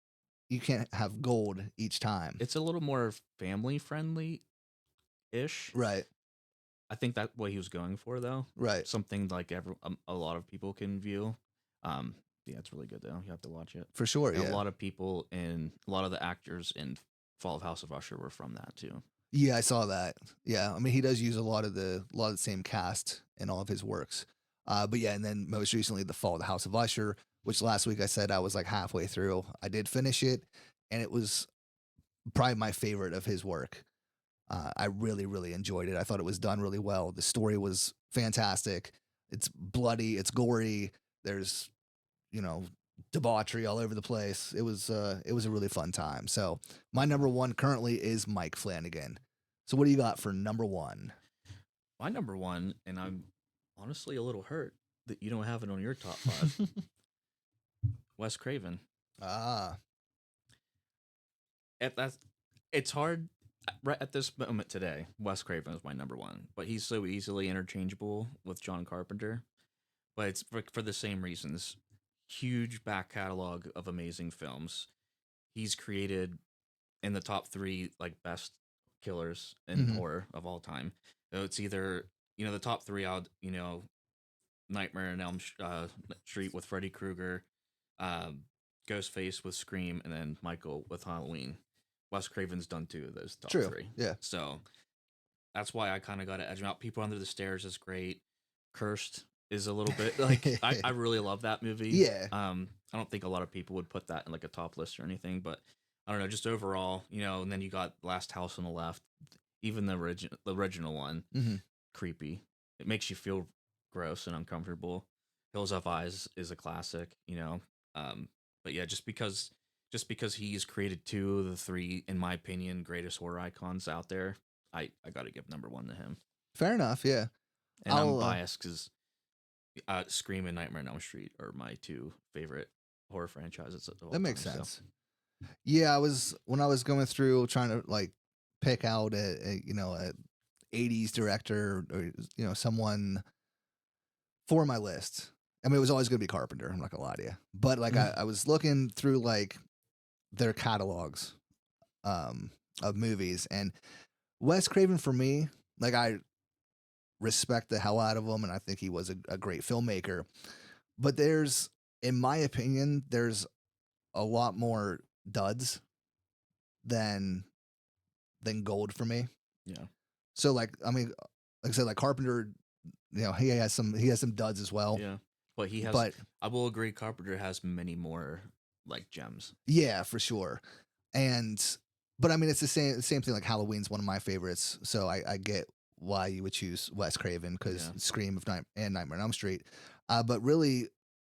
have gold each time. It's a little more family friendly ish. Right, I think that's what he was going for though. right. Something like a lot of people can view. Yeah, it's really good though. You have to watch it. For sure, And yeah. a lot of people and a lot of the actors in Fall of House of Usher were from that too. Yeah, I saw that. Yeah, I mean he does use a lot of the same cast in all of his works. But yeah, and then most recently the Fall of the House of Usher, which last week I said I was like halfway through. I did finish it, and it was probably my favorite of his work. I really, really enjoyed it. I thought it was done really well. The story was fantastic. It's bloody, it's gory. There's, you know, debauchery all over the place. It was a really fun time. So my number one currently is Mike Flanagan. So what do you got for number one? My number one, and I'm honestly a little hurt that you don't have it on your top 5. Wes Craven. Ah, It's hard right at this moment today. Wes Craven is my number one, but he's so easily interchangeable with John Carpenter. But it's for the same reasons. Huge back catalog of amazing films. He's created in the top 3 like best killers in Mhm. horror of all time. So it's either the top 3 out Nightmare on Elm Street with Freddy Krueger, Ghostface with Scream, and then Michael with Halloween. Wes Craven's done 2 of those top True. 3. Yeah. So that's why I kind of got to edge him out. People Under the Stairs is great. Cursed is a little bit like I really love that movie. Yeah. I don't think a lot of people would put that in like a top list or anything, but I don't know, just overall, and then you got Last House on the Left, even the original one, Mhm. creepy. It makes you feel gross and uncomfortable. Hills Have Eyes is a classic, but yeah, just because he's created 2 of the 3, in my opinion, greatest horror icons out there, I got to give number 1 to him. Fair enough. Yeah. And I'm biased because Scream and Nightmare on Elm Street are my 2 favorite horror franchises of all That makes time, so. sense. Yeah, when I was going through trying to like pick out a 80s director, or someone for my list. I mean, it was always going to be Carpenter. I'm not gonna lie to you, but like I was looking through like their catalogs of movies, and Wes Craven for me, like I respect the hell out of him, and I think he was a great filmmaker. But in my opinion, there's a lot more duds than gold for me. Yeah. So like, I mean, like I said, like Carpenter, he has some duds as well. Yeah. But he has. But I will agree, Carpenter has many more like gems. yeah, for sure. But I mean, it's the same thing. Like Halloween's one of my favorites, so I get why you would choose Wes Craven, because Scream and Nightmare on Elm Street. But really,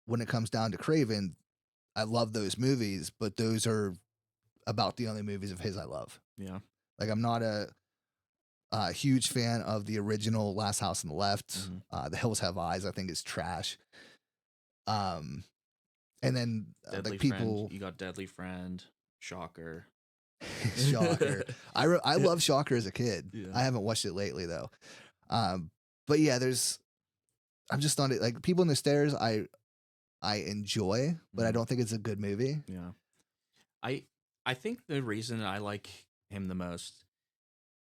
when it comes down to Craven, I love those movies, but those are about the only movies of his I love. Yeah. Like I'm not a Huge fan of the original Last House on the Left. Mhm. The Hills Have Eyes, I think, is trash. Um, and then Deadly like Friend. people, You got Deadly Friend, Shocker. Shocker. I love Shocker as a kid. Yeah. I haven't watched it lately though. But yeah, I'm just on it. Like People in the Stairs, I enjoy, but I Mhm. don't think it's a good movie. Yeah. I think the reason I like him the most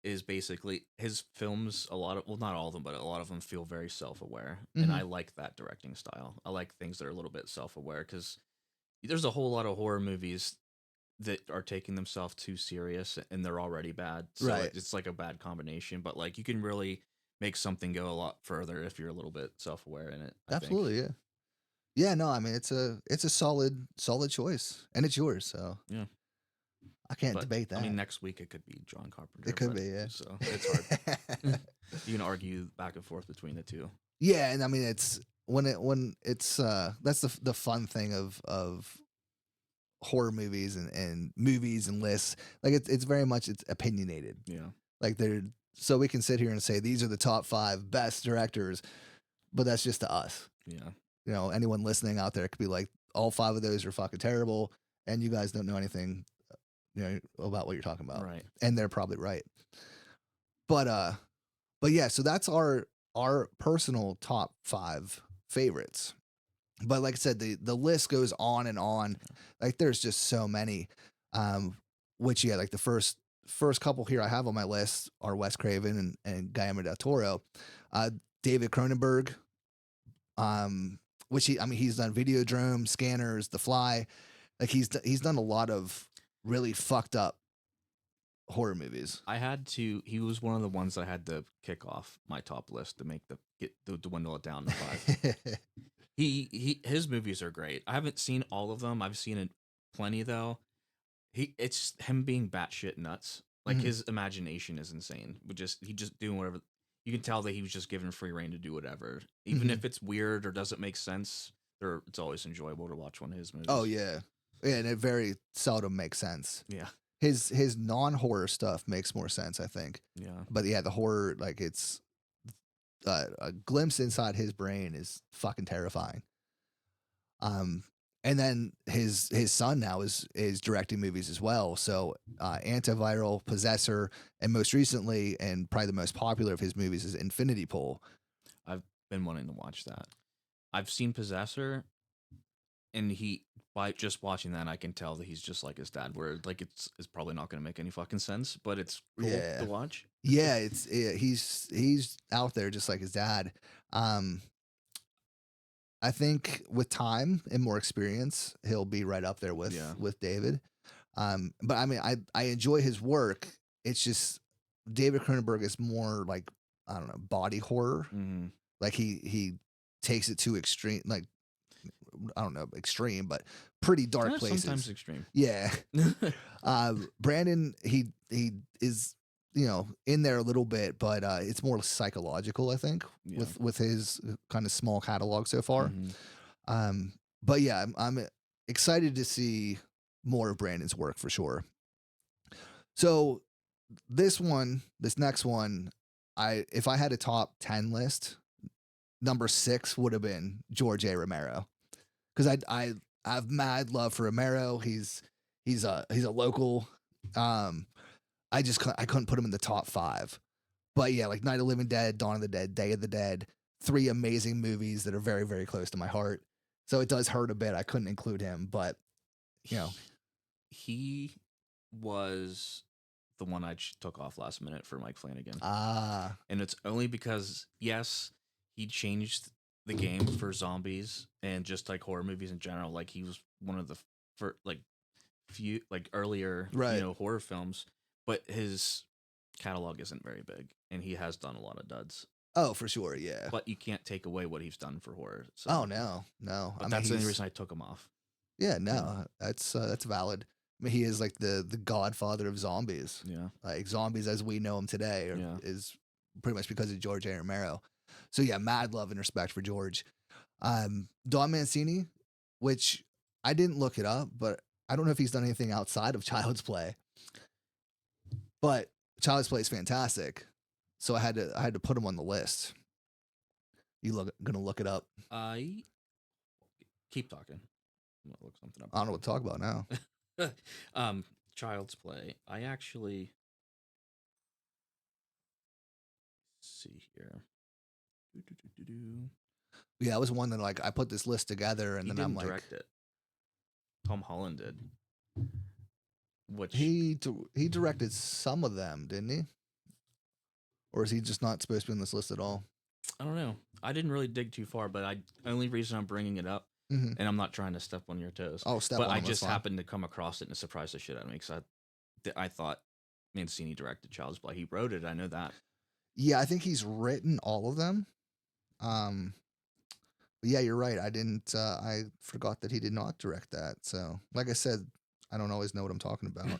is basically his films. A lot of, well, not all of them, but a lot of them feel very self-aware, and Mhm. I like that directing style. I like things that are a little bit self-aware because there's a whole lot of horror movies that are taking themselves too serious and they're already bad. So Right. it's like a bad combination. But like you can really make something go a lot further if you're a little bit self-aware in it. I think. Absolutely, yeah. Yeah, no, I mean it's a solid choice, and it's yours, so Yeah. I can't But debate that. I mean, next week it could be John Carpenter. It could but- be, yeah. So it's hard. You can argue back and forth between the two. Yeah, and I mean it's when it's that's the fun thing of horror movies and movies and lists. Like it's very much it's opinionated. Yeah. Like they're so we can sit here and say these are the top 5 best directors, but that's just to us. Yeah. You know, anyone listening out there could be like all 5 of those are fucking terrible, and you guys don't know anything, you know, about what you're talking about. Right. And they're probably right. But yeah, so that's our personal top 5 favorites. But like I said, the list goes on and on. Like there's just so many. Which yeah, like the first couple here I have on my list are Wes Craven and Guillermo del Toro. David Cronenberg, which he's done Videodrome, Scanners, The Fly. Like he's done a lot of really fucked up horror movies. He was one of the ones I had to kick off my top list to make to dwindle it down to 5. His movies are great. I haven't seen all of them. I've seen it plenty though. It's him being batshit nuts. Like Mhm. his imagination is insane. He just doing whatever. You can tell that he was just given free reign to do whatever, even Mhm. if it's weird or doesn't make sense. It's always enjoyable to watch one of his movies. Oh yeah, yeah, and it very seldom makes sense. Yeah. His non-horror stuff makes more sense, I think. Yeah. But yeah, the horror, like it's a glimpse inside his brain is fucking terrifying. And then his son now is directing movies as well. So Antiviral, Possessor, and most recently, and probably the most popular of his movies is Infinity Pool. I've been wanting to watch that. I've seen Possessor, and by just watching that, I can tell that he's just like his dad. Where like it's probably not going to make any fucking sense, but it's cool Yeah. to watch. Yeah, he's out there just like his dad. I think with time and more experience, he'll be right up there with Yeah. David. But I mean, I enjoy his work. It's just David Cronenberg is more like, I don't know, body horror. Mm-hmm. Like he takes it to extreme, like I don't know, extreme, but pretty dark places. Sometimes extreme. Yeah. Brandon, he is, you know, in there a little bit, but it's more psychological, I think, Yeah. with his kind of small catalog so far. Mhm. But yeah, I'm excited to see more of Brandon's work for sure. So this next one, if I had a top 10 list, number 6 would have been George A. Romero, because I have mad love for Romero. He's a local. I couldn't put him in the top 5, but yeah, like Night of the Living Dead, Dawn of the Dead, Day of the Dead, 3 amazing movies that are very, very close to my heart. So it does hurt a bit. I couldn't include him, but you know, He was the one I took off last minute for Mike Flanagan. And it's only because, yes, he changed the game for zombies and just like horror movies in general. Like he was one of the first, few earlier, Right. horror films, but his catalog isn't very big, and he has done a lot of duds. Oh, for sure, yeah. But you can't take away what he's done for horror. So. Oh no. But that's the only reason I took him off. Yeah, no, that's valid. I mean, he is like the godfather of zombies. Yeah. Like zombies as we know them today is pretty much because of George A. Romero. So yeah, mad love and respect for George. Don Mancini, which I didn't look it up, but I don't know if he's done anything outside of Child's Play. But Child's Play is fantastic. so I had to put him on the list. Gonna look it up? I keep talking. I'm gonna look something up. I don't know what to talk about now. Child's Play. I actually see here. Do. Yeah, that was one that like I put this list together and He then didn't I'm like, direct it. Tom Holland did. Which he directed some of them, didn't he? Or is he just not supposed to be on this list at all? I don't know. I didn't really dig too far, but only reason I'm bringing it up, Mm-hmm. and I'm not trying to step on your toes. Oh, step but on I him, that's just fine. happened to come across it and it surprised the shit out of me because I thought Mancini directed Child's Play. He wrote it. I know that. Yeah, I think he's written all of them. But yeah, you're right. I didn't. I forgot that he did not direct that. So, like I said, I don't always know what I'm talking about.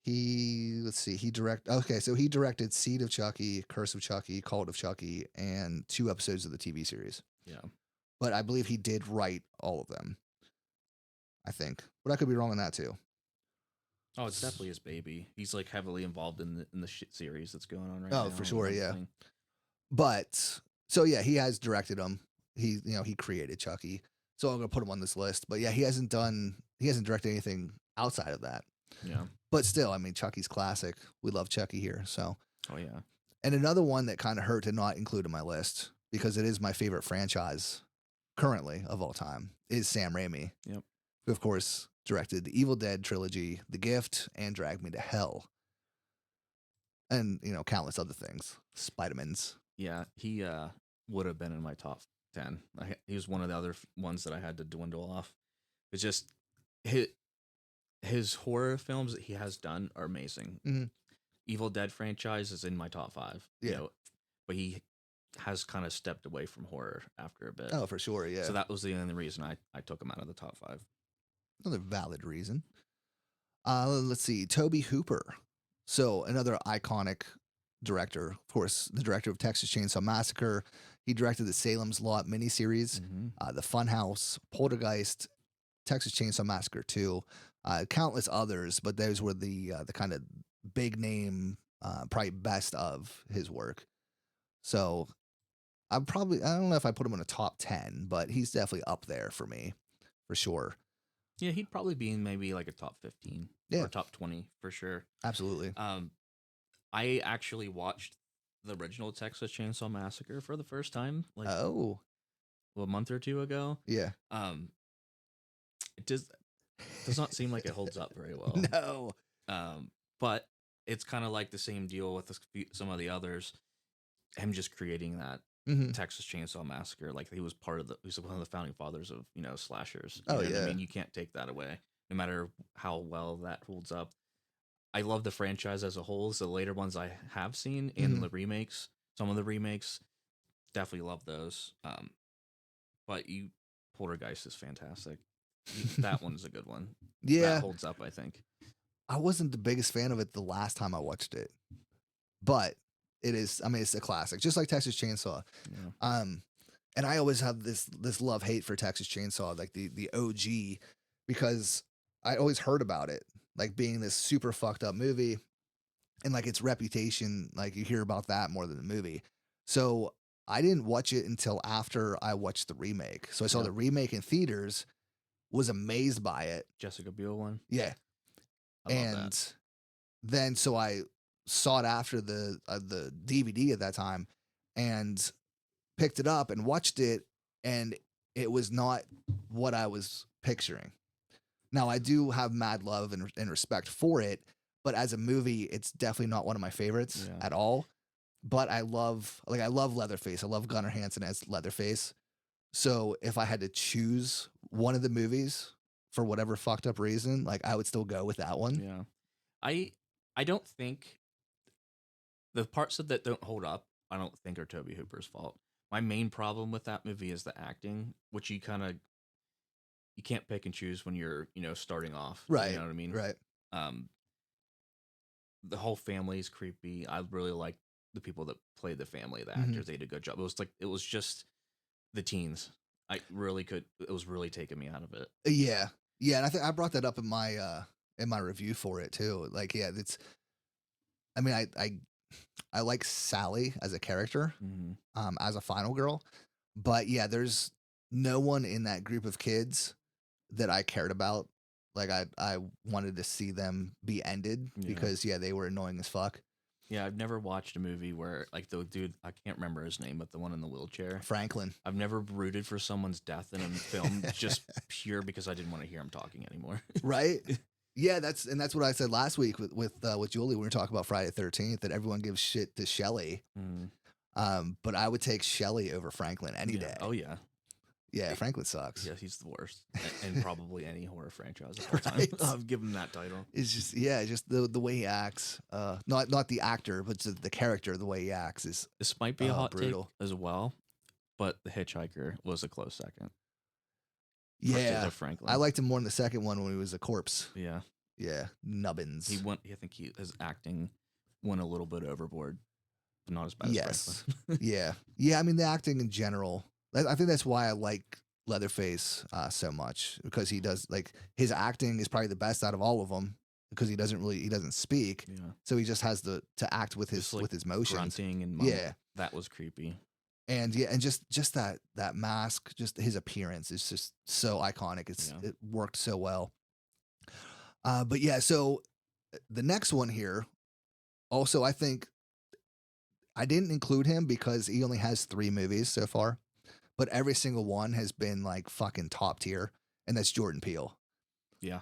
Let's see. Okay, so he directed Seed of Chucky, Curse of Chucky, Cult of Chucky, and 2 episodes of the TV series. Yeah. But I believe he did write all of them. I think, but I could be wrong on that too. Oh, it's definitely his baby. He's like heavily involved in the shit series that's going on right now. Oh, for sure, and yeah. everything. But so yeah, he has directed them. He created Chucky. So I'm gonna put him on this list. But yeah, he hasn't directed anything outside of that. Yeah. But still, I mean, Chucky's classic. We love Chucky here. So, Oh yeah. and another one that kind of hurt to not include in my list because it is my favorite franchise currently of all time is Sam Raimi. Yep. Who of course directed the Evil Dead trilogy, The Gift, and Drag Me to Hell, and countless other things. Spider-Man's. Yeah, he would have been in my top 10. He was one of the other ones that I had to dwindle off. It's just his horror films that he has done are amazing. Mhm. Evil Dead franchise is in my top 5. Yeah. But he has kind of stepped away from horror after a bit. Oh, for sure, yeah. So that was the only reason I took him out of the top 5. Another valid reason. Let's see, Tobe Hooper. So another iconic director, of course, the director of Texas Chainsaw Massacre. He directed the Salem's Lot miniseries, The Funhouse, Poltergeist, Texas Chainsaw Massacre 2, countless others, but those were the kind of big name, probably best of his work. So I don't know if I put him in a top 10, but he's definitely up there for me, for sure. Yeah, he'd probably be in maybe like a top 15 or top 20 for sure. Absolutely. I actually watched the original Texas Chainsaw Massacre for the first time, like a month or 2 ago. Yeah. It does not seem like it holds up very well. No. But it's kind of like the same deal with some of the others. Him just creating that Texas Chainsaw Massacre, like he was one of the founding fathers of slashers. Oh yeah. I mean, you can't take that away, no matter how well that holds up. I love the franchise as a whole. So the later ones I have seen in the remakes, some of the remakes, definitely love those. But Poltergeist is fantastic. That one's a good one. Yeah, that holds up, I think. I wasn't the biggest fan of it the last time I watched it, but it is. I mean, it's a classic, just like Texas Chainsaw. Yeah. And I always have this love hate for Texas Chainsaw, like the OG, because I always heard about it, like being this super fucked up movie, and like its reputation, like you hear about that more than the movie. So I didn't watch it until after I watched the remake. So I saw the remake in theaters, was amazed by it. Jessica Biel one. Yeah. And then so I saw it after the DVD at that time and picked it up and watched it, and it was not what I was picturing. Now I do have mad love and respect for it, but as a movie, it's definitely not one of my favorites at all. But I love Leatherface. I love Gunnar Hansen as Leatherface. So if I had to choose one of the movies for whatever fucked up reason, like I would still go with that one. Yeah. I don't think the parts that don't hold up, I don't think are Tobe Hooper's fault. My main problem with that movie is the acting, which you can't pick and choose when you're, starting off. Right. You know what I mean? Right. The whole family is creepy. I really like the people that played the family, the actors. They did a good job. It was just the teens. It was really taking me out of it. Yeah. Yeah. And I think I brought that up in my review for it too. Like, yeah, I I like Sally as a character, Hmm. as a final girl. But yeah, there's no one in that group of kids that I cared about. Like I wanted to see them be ended Yeah. because yeah, they were annoying as fuck. Yeah, I've never watched a movie where like the dude, I can't remember his name, but the one in the wheelchair. Franklin. I've never rooted for someone's death in a film just pure because I didn't want to hear him talking anymore. Right? Yeah, that's what I said last week with Julie when we were talking about Friday the 13th, that everyone gives shit to Shelley. Mm. But I would take Shelley over Franklin any Yeah. day. Oh yeah. Yeah, Franklin sucks. Yeah, he's the worst, and probably any horror franchise of all time. Right? I'll give him that title. It's just the way he acts. Not the actor, but the character, the way he acts is This might be a hot brutal. take as well, but The Hitchhiker was a close second. Yeah. To Franklin. I liked him more in the second one when he was a corpse. Yeah, Yeah, Nubbins. he went. I think his acting went a little bit overboard, but not as bad as Yes. Franklin. Yeah. I mean, the acting in general. I think that's why I like Leatherface so much, because he does, like, his acting is probably the best out of all of them, because he doesn't speak, Yeah, so he just has to act with Just, his motions. grunting and Yeah. that was creepy. And just that mask, just his appearance is just so iconic. It worked so well. But yeah, so the next one here, also I think I didn't include him because he only has 3 movies so far, but every single one has been like fucking top tier, and that's Jordan Peele. Yeah,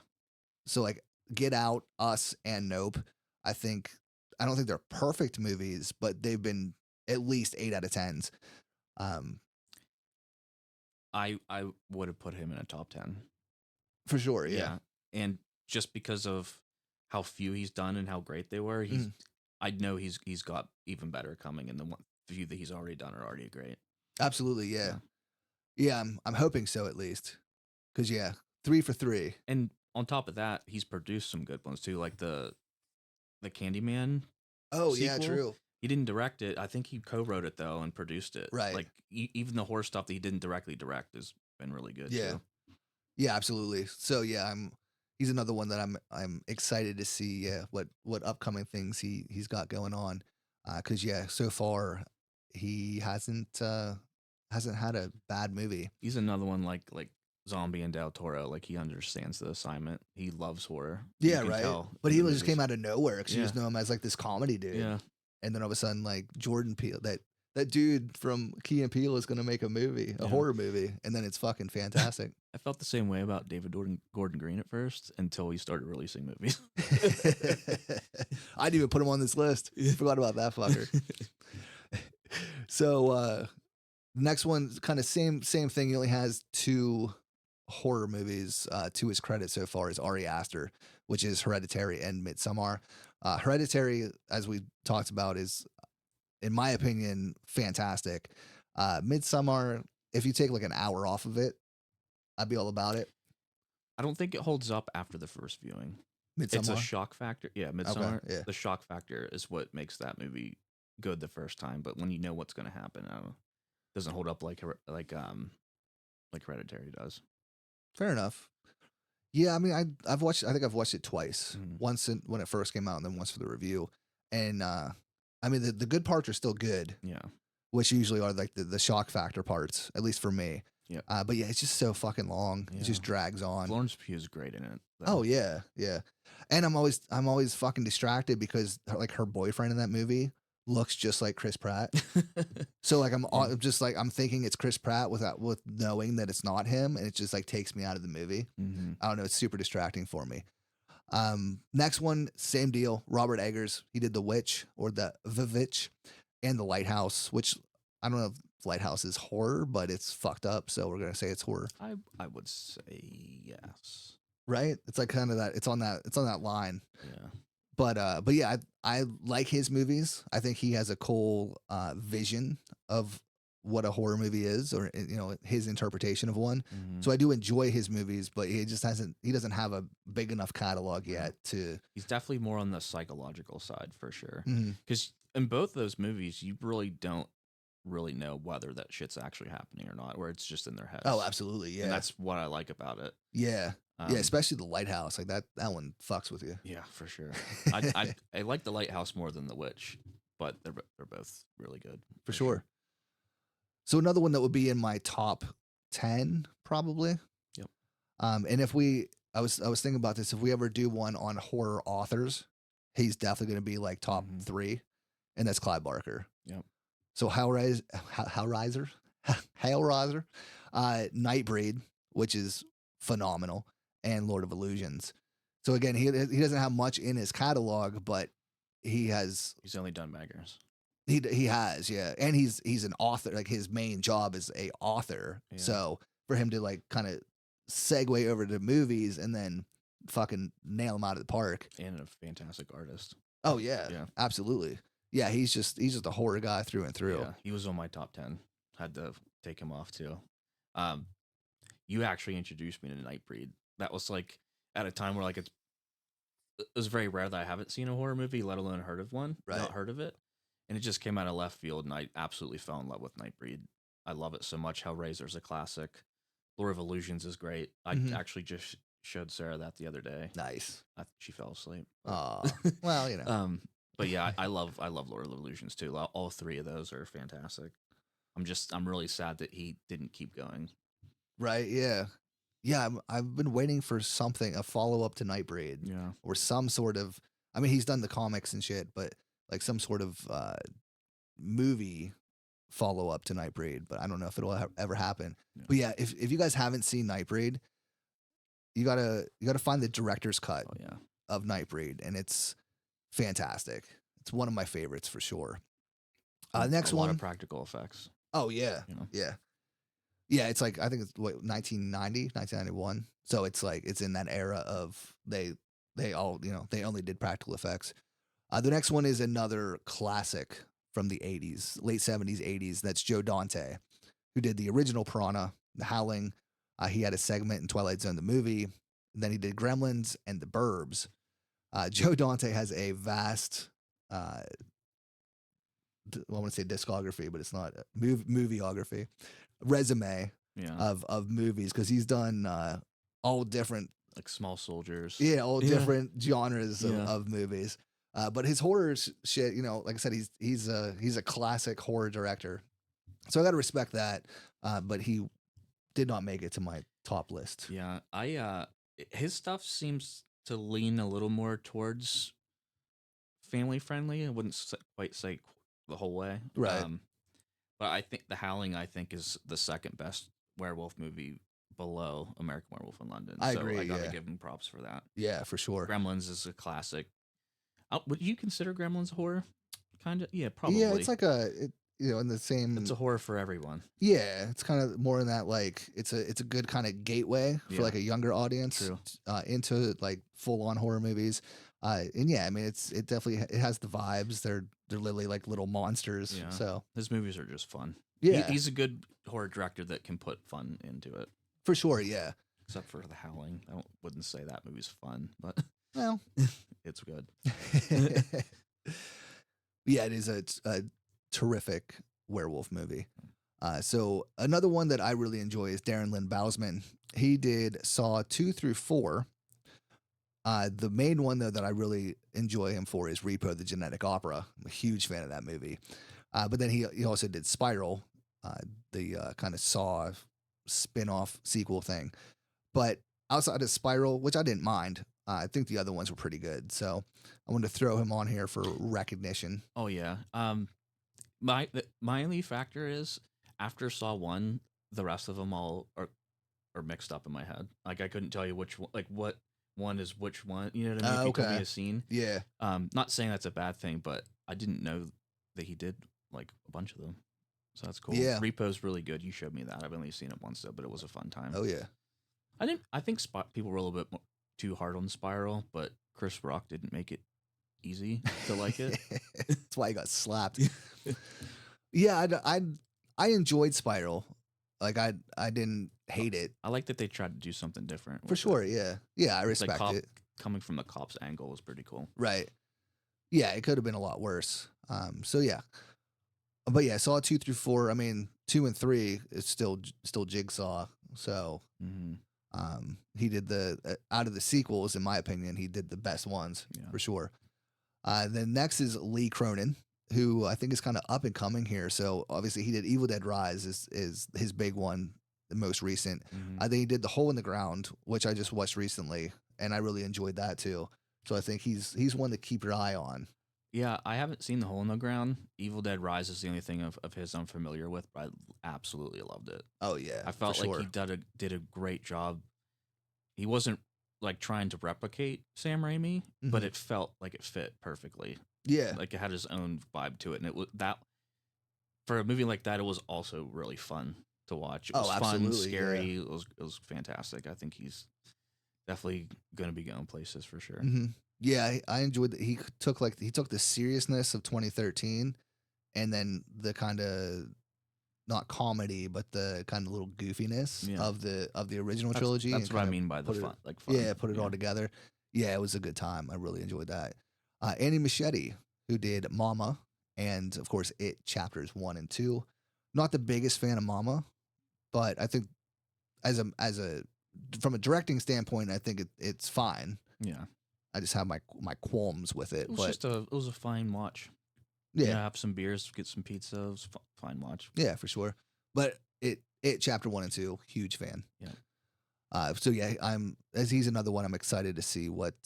So like Get Out, Us, and Nope, I don't think they're perfect movies, but they've been at least 8 out of 10s. I would have put him in a top 10. For sure, yeah. And just because of how few he's done and how great they were, I know he's got even better coming, and the few that he's already done are already great. Absolutely, yeah. Yeah, I'm hoping so at least. Cause yeah, 3 for 3. And on top of that, he's produced some good ones too, like the Candyman. Oh yeah, sequel. true. He didn't direct it. I think he co-wrote it though and produced it. Right. Like even the horror stuff that he didn't directly direct has been really good. Yeah. Too. Yeah, absolutely. So yeah, he's another one that I'm excited to see. Yeah, what upcoming things he's got going on. Cause yeah, so far he hasn't had a bad movie. He's another one like Zombie and Del Toro. Like he understands the assignment. He loves horror. Yeah, right. But he just came out of nowhere because you just know him as like this comedy dude. Yeah. And then all of a sudden, like Jordan Peele, that dude from Key and Peele is going to make a movie, a horror movie, and then it's fucking fantastic. I felt the same way about David Gordon Green at first until he started releasing movies. I didn't even put him on this list. Forgot about that fucker. So the next one, kind of same thing. He only has 2 horror movies to his credit so far, is Ari Aster, which is Hereditary and Midsommar. Hereditary, as we talked about, is, in my opinion, fantastic. Midsommar, if you take like an hour off of it, I'd be all about it. I don't think it holds up after the first viewing. Midsommar? It's a shock factor. Yeah, Midsommar. Okay, yeah. The shock factor is what makes that movie good the first time. But when you know what's going to happen, I don't know, it doesn't hold up like Hereditary does. Fair enough. Yeah, I mean, I think I've watched it twice. Mhm. Once when it first came out, and then once for the review. And I mean, the good parts are still good, Yeah. which usually are like the shock factor parts, at least for me. Yeah. But yeah, it's just so fucking long. It just drags on. Florence Pugh's great in it. Oh yeah, yeah. And I'm always fucking distracted because like her boyfriend in that movie looks just like Chris Pratt. So like I'm just like I'm thinking it's Chris Pratt with knowing that it's not him, and it just like takes me out of the movie. Mm-hmm. I don't know, it's super distracting for me. Next one, same deal. Robert Eggers. He did The Witch, or The Witch, and The Lighthouse, which I don't know if Lighthouse is horror, but it's fucked up, so we're gonna say it's horror. I would say yes. Right? It's like kind of that. It's on that line. Yeah. But yeah, I like his movies. I think he has a cool vision of what a horror movie is, or his interpretation of one. Mm-hmm. So I do enjoy his movies, but he doesn't have a big enough catalog yet to. He's definitely more on the psychological side for sure. Mhm. Because in both those movies, you really don't really know whether that shit's actually happening or not, where it's just in their heads. Oh, absolutely, yeah. And that's what I like about it. Yeah. Yeah, especially The Lighthouse. Like that one fucks with you. Yeah, for sure. I like The Lighthouse more than The Witch. but they're both really good for sure. So another one that would be in my top 10 probably. Yep. And if I was thinking about this, if we ever do one on horror authors, he's definitely going to be like top 3, and that's Clive Barker. Yep. So Hellraiser, Nightbreed, which is phenomenal, and Lord of Illusions. So again, he doesn't have much in his catalog, but he's only done bangers. He has, yeah, and he's an author. Like his main job is a author. Yeah. So for him to like kind of segue over to movies and then fucking nail him out of the park. And a fantastic artist. Oh yeah, Yeah. absolutely. Yeah, he's just a horror guy through and through. Yeah, he was on my top 10. Had to take him off too. You actually introduced me to Nightbreed. That was like at a time where like it was very rare that I haven't seen a horror movie, let alone heard of one. Right. Not heard of it. And it just came out of left field, and I absolutely fell in love with Nightbreed. I love it so much. Hellraiser's a classic. Lord of Illusions is great. I actually just showed Sarah that the other day. Nice. She fell asleep. Oh, well, you know. But yeah, I love Lord of Illusions too. All 3 of those are fantastic. I'm really sad that he didn't keep going. Right? Yeah. Yeah, I've been waiting for something, a follow up to Nightbreed. Yeah. Or some sort of. I mean, he's done the comics and shit, but like some sort of movie follow up to Nightbreed. But I don't know if it'll ever happen. Yeah. But yeah, if you guys haven't seen Nightbreed, you gotta find the director's cut of Nightbreed, and it's fantastic. It's one of my favorites for sure. Next a lot one, of practical effects. Oh yeah, You know? yeah. It's like I think it's 1990, 1991. So it's like it's in that era of they all they only did practical effects. The next one is another classic from the 80s, late 70s, 80s. That's Joe Dante, who did the original Piranha, The Howling. He had a segment in Twilight Zone, the movie. And then he did Gremlins and The Burbs. Joe Dante has a vast, I want to say discography, but it's not movieography, resume of movies, because he's done all different, like Small Soldiers. Yeah, all different genres of movies. But his horror shit, like I said, he's a classic horror director. So I got to respect that. But he did not make it to my top list. Yeah, his stuff seems to lean a little more towards family friendly. I wouldn't quite say the whole way, right? But I think The Howling, is the second best werewolf movie below American Werewolf in London. I agree. I gotta give him props for that. Yeah, for sure. Gremlins is a classic. Would you consider Gremlins horror? Kind of. Yeah, probably. Yeah, it's like in the same. It's a horror for everyone. Yeah, it's kind of more in that like it's a good kind of gateway for like a younger audience into like full on horror movies. And yeah, I mean it definitely has the vibes. They're literally like little monsters. Yeah. So his movies are just fun. Yeah, he's a good horror director that can put fun into it. For sure. Yeah. Except for The Howling, wouldn't say that movie's fun, but well, it's good. Yeah, it is a terrific werewolf movie. So another one that I really enjoy is Darren Lynn Bousman. He did Saw 2 through 4. The main one though that I really enjoy him for is Repo the Genetic Opera. I'm a huge fan of that movie. But then he also did Spiral, the kind of Saw spin-off sequel thing. But outside of Spiral, which I didn't mind, I think the other ones were pretty good. So I wanted to throw him on here for recognition. Oh yeah. My only factor is after Saw 1, the rest of them all are mixed up in my head. Like I couldn't tell you which one, like what one is which one. You know what I mean? If you told me a scene. Yeah. Not saying that's a bad thing, but I didn't know that he did like a bunch of them. So that's cool. Yeah. Repo's really good. You showed me that. I've only seen it once though, but it was a fun time. Oh yeah. I think people were a little bit too hard on Spiral, but Chris Rock didn't make it easy to like it. That's why he got slapped. Yeah, I enjoyed Spiral. Like I didn't hate it. I like that they tried to do something different. For sure, yeah. Yeah, I respect it. Coming from the cop's angle was pretty cool. Right. Yeah, it could have been a lot worse. So yeah. But yeah, Saw 2 through 4, I mean, 2 and 3 is still Jigsaw. So he did the out of the sequels, in my opinion, he did the best ones for sure. Then next is Lee Cronin. who I think is kind of up and coming here. So obviously he did Evil Dead Rise is his big one, the most recent. Mhm. I think he did The Hole in the Ground, which I just watched recently, and I really enjoyed that too. So I think he's one to keep your eye on. Yeah, I haven't seen The Hole in the Ground. Evil Dead Rise is the only thing of his I'm familiar with, but I absolutely loved it. Oh yeah, I for felt like sure. he did a great job. He wasn't like trying to replicate Sam Raimi, but Mhm. it felt like it fit perfectly. Yeah. Like it had his own vibe to it, and it was that for a movie like that, it was also really fun to watch. It was Oh, fun, absolutely. Yeah. scary. It was fantastic. I think he's definitely going to be going places for sure. hmm Yeah, I enjoyed that he took the seriousness of 2013 and then the kind of not comedy, but the kind of little goofiness Yeah. of the original That's, trilogy. that's and what I kind of mean by the put it, fun, like fun. yeah, put it all together. Yeah, it was a good time. I really enjoyed that. Andy Machete, who did Mama, and of course It chapters 1 and 2. Not the biggest fan of Mama, but I think as a from a directing standpoint, I think it's fine. Yeah, I just have my qualms with it, it was but just it was a fine watch. yeah, Have some beers, get some pizza. It was fine watch. yeah, for sure. But it chapter 1 and 2, huge fan. Yeah. So yeah, he's another one I'm excited to see what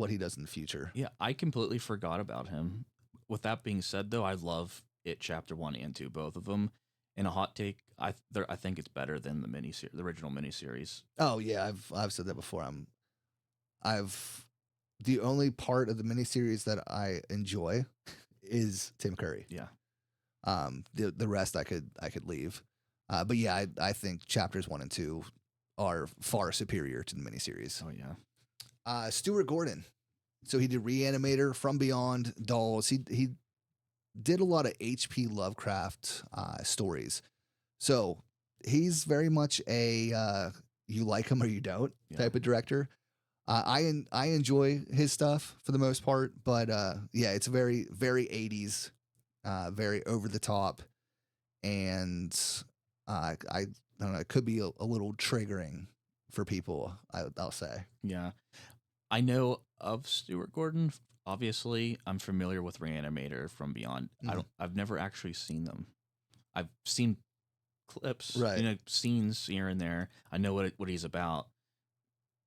he does in the future. Yeah, I completely forgot about him. With that being said, though, I love It Chapter 1 and 2, both of them. In a hot take, I think it's better than the original miniseries. Oh yeah, I've said that before. I've the only part of the miniseries that I enjoy is Tim Curry. Yeah. The rest I could leave. But yeah, I think chapters 1 and 2 are far superior to the miniseries. Oh yeah. Stuart Gordon. So he did Reanimator, From Beyond, Dolls. He did a lot of H.P. Lovecraft stories. So he's very much a you like him or you don't type of director. I enjoy his stuff for the most part, but yeah, it's very very 80s, very over the top, and I don't know. It could be a little triggering for people. I'll say. Yeah. I know of Stuart Gordon. Obviously, I'm familiar with Reanimator, From Beyond. Mhm. I've never actually seen them. I've seen clips, Right. scenes here and there. I know what he's about.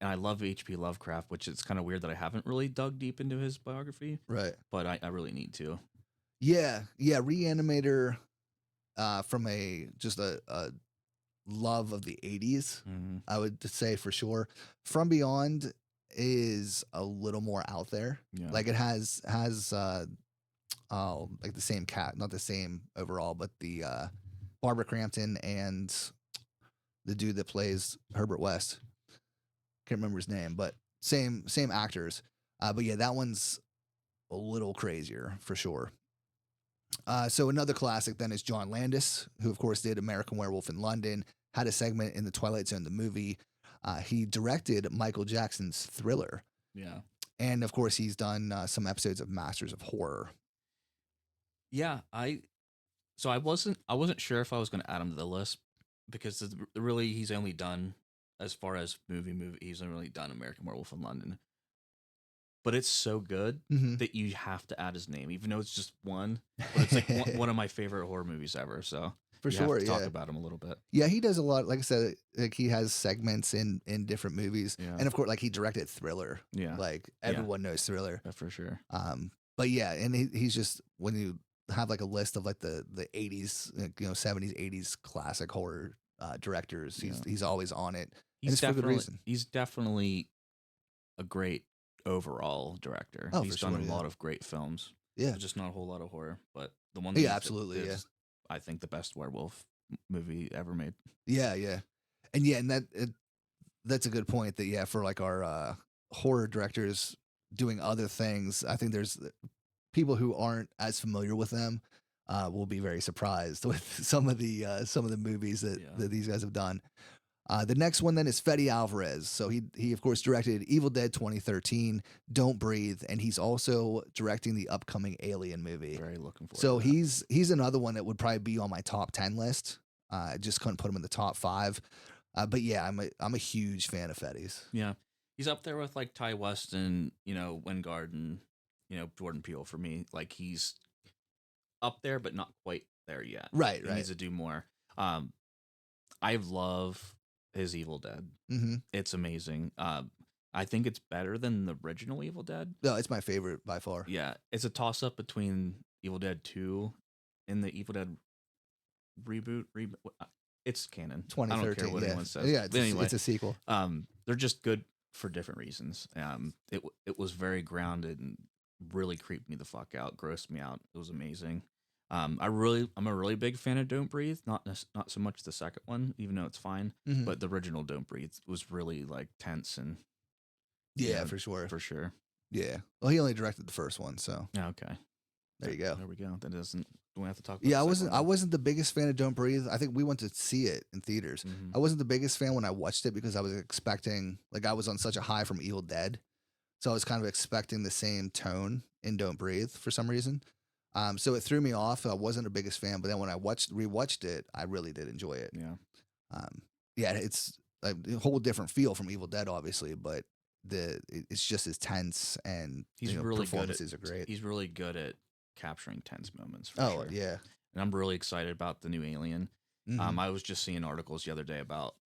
And I love H.P. Lovecraft, which it's kind of weird that I haven't really dug deep into his biography, Right. but I really need to. Yeah. Yeah. Reanimator, from just a love of the 80s, Mm-hmm. I would say for sure. From Beyond is a little more out there. Yeah. Like it has like the same cat, not the same overall, but the Barbara Crampton and the dude that plays Herbert West. Can't remember his name, but same actors. But yeah, that one's a little crazier for sure. So another classic then is John Landis, who of course did American Werewolf in London, had a segment in the Twilight Zone, the movie. He directed Michael Jackson's Thriller. Yeah. And of course, he's done some episodes of Masters of Horror. Yeah, I wasn't sure if I was going to add him to the list because really he's only done, as far as movie he's only really done American Werewolf in London. But it's so good that you have to add his name, even though it's just one. But it's like one of my favorite horror movies ever. So For you sure, have to talk yeah. about him a little bit. Yeah, he does a lot. Like I said, like he has segments in different movies, Yeah. and of course, like he directed Thriller. Yeah, Like everyone knows Thriller. for sure. But yeah, and he's just when you have like a list of like the 80s, 70s, 80s classic horror directors, he's always on it. And it's for good reason. He's definitely a great overall director. Oh, He's for done sure, a yeah. lot of great films. Yeah. There's just not a whole lot of horror, but the one that Yeah, he absolutely, did yeah. is, I think, the best werewolf movie ever made. Yeah, yeah. And that's a good point that yeah, for like our horror directors doing other things, I think there's people who aren't as familiar with them will be very surprised with some of the movies that these guys have done. The next one then is Fede Alvarez. So he of course directed Evil Dead 2013, Don't Breathe, and he's also directing the upcoming Alien movie. Very looking forward. So to that. he's another one that would probably be on my top 10 list. I just couldn't put him in the top 5. But yeah, I'm a huge fan of Fede's. Yeah, he's up there with like Ty West and Wingard and Jordan Peele for me. Like he's up there, but not quite there yet. Right, He right. needs to do more. I love his Evil Dead. Mm-hmm. It's amazing. I think it's better than the original Evil Dead. No, it's my favorite by far. Yeah, it's a toss up between Evil Dead 2 and the Evil Dead reboot. It's canon. I don't 2013. care what Yeah, anyone says. yeah. But anyway, It's a sequel. they're just good for different reasons. It was very grounded and really creeped me the fuck out, grossed me out. It was amazing. I'm a really big fan of Don't Breathe. Not so much the second one, even though it's fine. Mhm. But the original Don't Breathe was really like tense and Yeah, for sure. for sure. Yeah. Well, he only directed the first one, so Yeah, okay. there you go. There we go. That doesn't. Do we have to talk about Yeah, the second I one? wasn't the biggest fan of Don't Breathe. I think we went to see it in theaters. Mhm. I wasn't the biggest fan when I watched it because I was expecting, like, I was on such a high from Evil Dead, so I was kind of expecting the same tone in Don't Breathe for some reason. So it threw me off. I wasn't the biggest fan, but then when I rewatched it, I really did enjoy it. Yeah. Yeah, it's a whole different feel from Evil Dead, obviously, but it's just as tense, and He's really good performances are great. He's really good at capturing tense moments. For Oh sure. yeah. And I'm really excited about the new Alien. Mhm. I was just seeing articles the other day about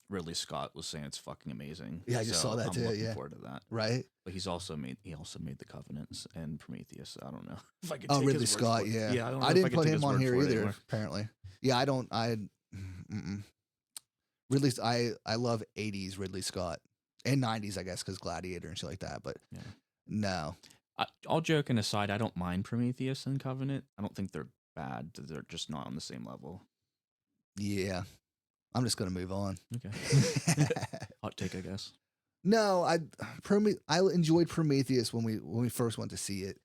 Ridley Scott was saying it's fucking amazing. Yeah, I just saw that I'm too, looking yeah. forward to that. Right. But he also made the Covenants and Prometheus. I don't know if I could. Oh, take Ridley his word Scott. for it. Yeah. Yeah. I don't know I if didn't could put take him his on word here for it either. anymore. Apparently. Yeah. I don't. Mm-mm. Ridley. I love 80s Ridley Scott and 90s, I guess, because Gladiator and shit like that. But Yeah. no. All joking aside, I don't mind Prometheus and Covenant. I don't think they're bad. They're just not on the same level. Yeah. I'm just gonna move on. Okay. Hot take, I guess. No, I enjoyed Prometheus when we first went to see it.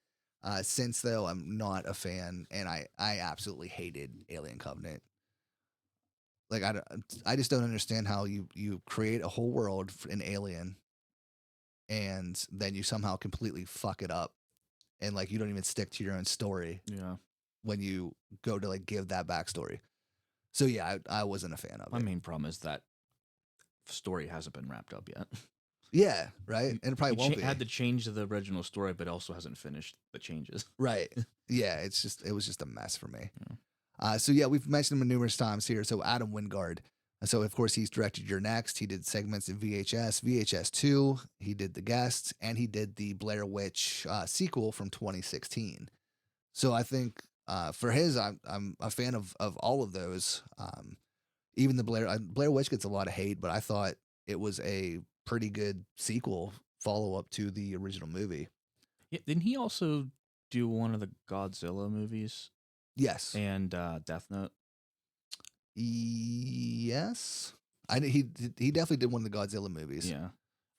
Since though, I'm not a fan, and I absolutely hated Alien Covenant. Like I just don't understand how you create a whole world in Alien, and then you somehow completely fuck it up, and like you don't even stick to your own story Yeah. when you go to like give that backstory. So yeah, I wasn't a fan of My it. main problem is that story hasn't been wrapped up yet. Yeah, right, and it probably won't be. Had to change the original story, but also hasn't finished the changes. Right. Yeah, it was just a mess for me. Yeah. So yeah, we've mentioned him numerous times here. So Adam Wingard. So of course he's directed Your Next. He did segments in VHS, VHS 2. He did The Guest, and he did the Blair Witch sequel from 2016. So I think for his, I'm a fan of all of those. Even the Blair Witch gets a lot of hate, but I thought it was a pretty good sequel follow up to the original movie. Yeah, didn't he also do one of the Godzilla movies Yes. and Death Note? Yes. He definitely did one of the Godzilla movies. Yeah.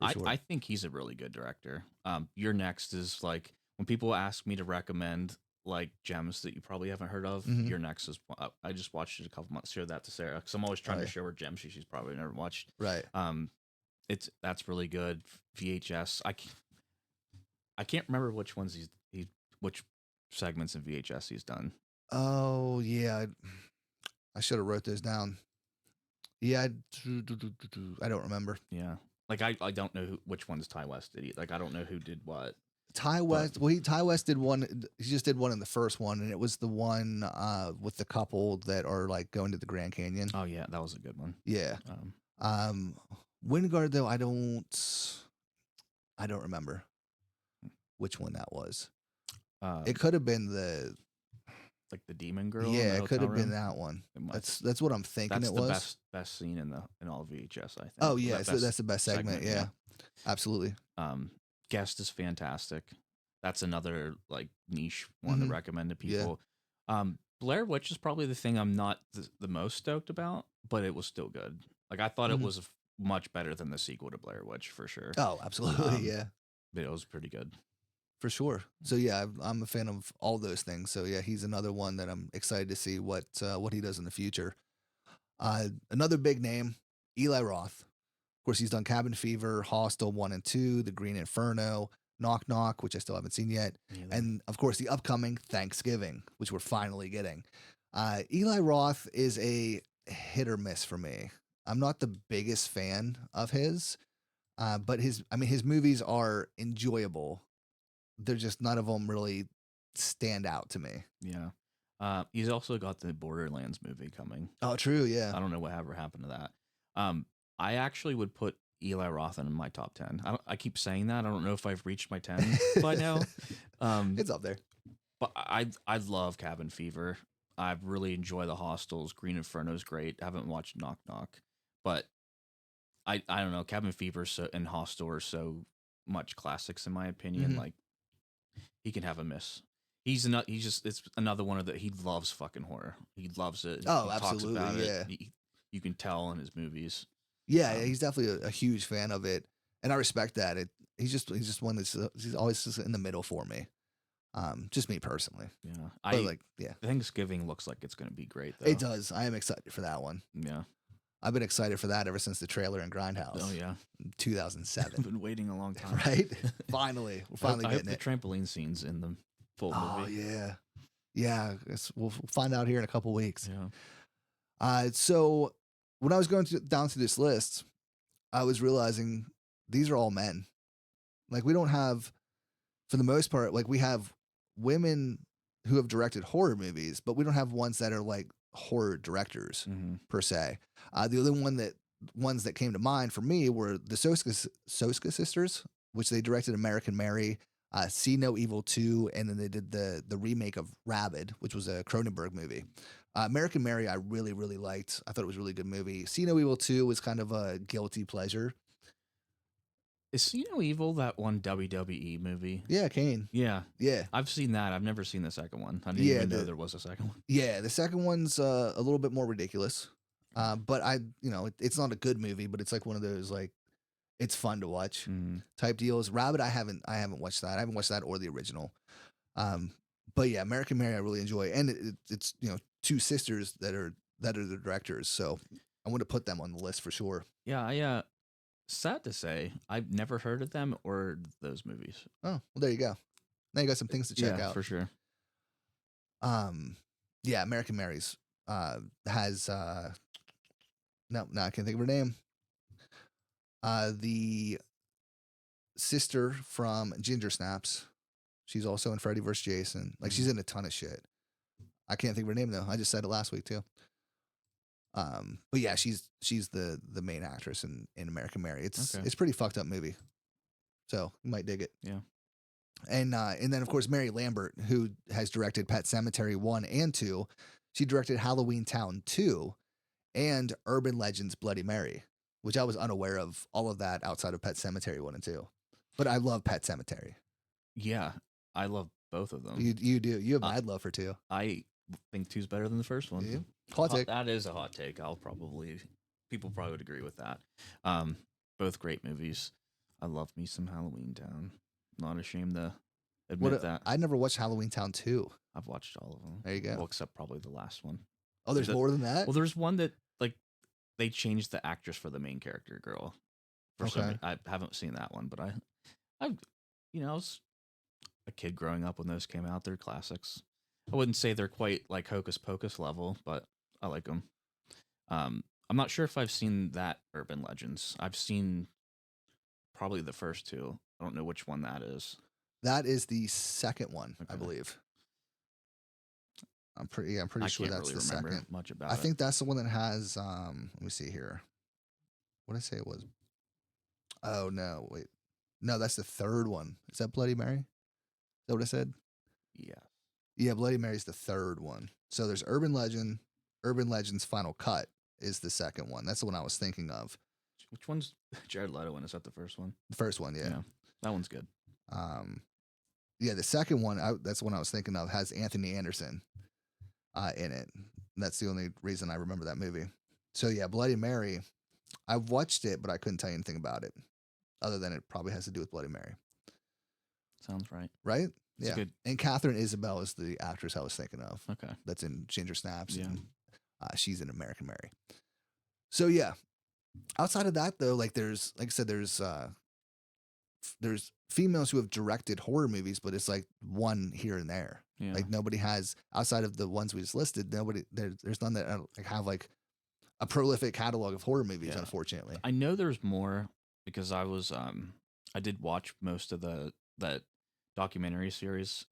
for sure. I think he's a really good director. Your Next is like when people ask me to recommend like gems that you probably haven't heard of. Mhm. Your Next is I just watched it a couple months. Showed that to Sarah because I'm always trying Oh, to yeah. show her gems she's probably never watched. Right. That's really good. VHS. I can't remember which ones which segments in VHS he's done. Oh yeah. I should have wrote those down. Yeah. I don't remember. Yeah. Like I don't know which ones Ty West did. Like I don't know who did what. Ty West. Well, Ty West did one. He just did one in the first one, and it was the one with the couple that are like going to the Grand Canyon. Oh yeah, that was a good one. Yeah. Wingard though, I don't remember which one that was. It could have been the like the demon girl. in yeah, the it could have hotel been room? that one. It must. That's what I'm thinking. That's it the was best scene in all VHS. I think. Oh yeah, That so that's the best segment. Yeah, absolutely. Guest is fantastic. That's another like niche one to Mhm. recommend to Yeah. people. Blair Witch is probably the thing I'm not the most stoked about, but it was still good. Like I thought Mhm. it was much better than the sequel to Blair Witch for sure. Oh, absolutely. Um, Yeah, But it was pretty good. for sure. So yeah, I'm a fan of all those things. So yeah, he's another one that I'm excited to see what he does in the future. Another big name, Eli Roth. Of course, he's done Cabin Fever, Hostel 1 and 2, The Green Inferno, Knock Knock, which I still haven't seen yet, and of course the upcoming Thanksgiving, which we're finally getting. Eli Roth is a hit or miss for me. I'm not the biggest fan of his, but his movies are enjoyable. They're just none of them really stand out to me. Yeah. He's also got the Borderlands movie coming. Oh, true. Yeah. I don't know what ever happened to that. I actually would put Eli Roth in my top 10. I keep saying that. I don't know if I've reached my 10 by now. It's up there. But I love Cabin Fever. I really enjoy The Hostels. Green Inferno's great. I haven't watched Knock Knock, but I don't know. Cabin Fever and Hostel are so much classics in my opinion. Mhm. Like he can have a miss. He's not. He's just. It's another one of the. He loves fucking horror. He loves it. Oh, he absolutely, Talks about yeah. it. You can tell in his movies. Yeah, he's definitely a huge fan of it, and I respect that. He's just one that's he's always just in the middle for me. Just me personally. Yeah, But yeah, Thanksgiving looks like it's gonna be great though. it does. I am excited for that one. Yeah. I've been excited for that ever since the trailer in Grindhouse. Oh yeah. 2007. I've been waiting a long time. Right? Finally, we're finally I hope getting it. the trampoline scenes in the full Oh movie. yeah, yeah. We'll find out here in a couple weeks. Yeah. So when I was going down through this list, I was realizing these are all men. Like we don't have, for the most part, like we have women who have directed horror movies, but we don't have ones that are like horror directors Mm-hmm. per se. The only ones that came to mind for me were the Soska sisters, which they directed American Mary, See No Evil 2, and then they did the remake of Rabid, which was a Cronenberg movie. American Mary, I really, really liked. I thought it was a really good movie. See No Evil 2 was kind of a guilty pleasure. Is See No Evil that one WWE movie? Yeah, Kane. Yeah. Yeah. I've seen that. I've never seen the second one. I didn't even know there was a second one. Yeah, the second one's a little bit more ridiculous. But it's not a good movie, but it's like one of those like it's fun to watch type deals. Rabbit, I haven't watched that. I haven't watched that or the original. But yeah, American Mary I really enjoy, and it's two sisters that are the directors, so I want to put them on the list for sure. Yeah, sad to say, I've never heard of them or those movies. Oh, well, there you go. Now you got some things to check out for sure. Yeah, American Mary's has no, I can't think of her name. The sister from Ginger Snaps. She's also in Freddy vs. Jason. Like she's in a ton of shit. I can't think of her name though. I just said it last week too. But yeah, she's the main actress in American Mary. It's a pretty fucked up movie. So you might dig it. Yeah. And then of course Mary Lambert, who has directed Pet Sematary 1 and 2. She directed Halloween Town 2 and Urban Legends Bloody Mary, which I was unaware of all of that outside of Pet Sematary 1 and 2. But I love Pet Sematary. Yeah, I love both of them. You do. You have mad love for 2. I think 2's better than the first one. Yeah. Hot take. That is a hot take. People probably would agree with that. Both great movies. I love me some Halloween Town. Not ashamed to admit that. I never watched Halloween Town 2. I've watched all of them. There you go. Well, except probably the last one. Oh, there's more than that? Well, there's one that like they changed the actress for the main character girl. I haven't seen that one, but I was a kid growing up when those came out. They're classics. I wouldn't say they're quite like Hocus Pocus level, but I like them. I'm not sure if I've seen that Urban Legends. I've seen probably the first 2. I don't know which one that is. That is the second one, I believe. I'm pretty sure that's really the second. Much about I think that's the one that has let me see here. What did I say it was? Oh no, wait. No, that's the third one. Is that Bloody Mary? Is that what I said? Yeah. Yeah, Bloody Mary's the third one. So there's Urban Legend's Final Cut is the second one. That's the one I was thinking of. Which one's Jared Leto in? Is that the first one? The first one, yeah. That one's good. Yeah, the second one, that's the one I was thinking of, has Anthony Anderson in it. That's the only reason I remember that movie. So yeah, Bloody Mary, I watched it, but I couldn't tell you anything about it, other than it probably has to do with Bloody Mary. Sounds right. Right? It's yeah. Good. And Catherine Isabel is the actress I was thinking of. Okay. That's in Ginger Snaps. Yeah. And, she's in American Mary. So yeah. Outside of that though, like there's, like I said, there's females who have directed horror movies, but it's like one here and there. Yeah. Like nobody has, outside of the ones we just listed, there's none that have like a prolific catalog of horror movies, unfortunately. I know there's more because I did watch most of that documentary series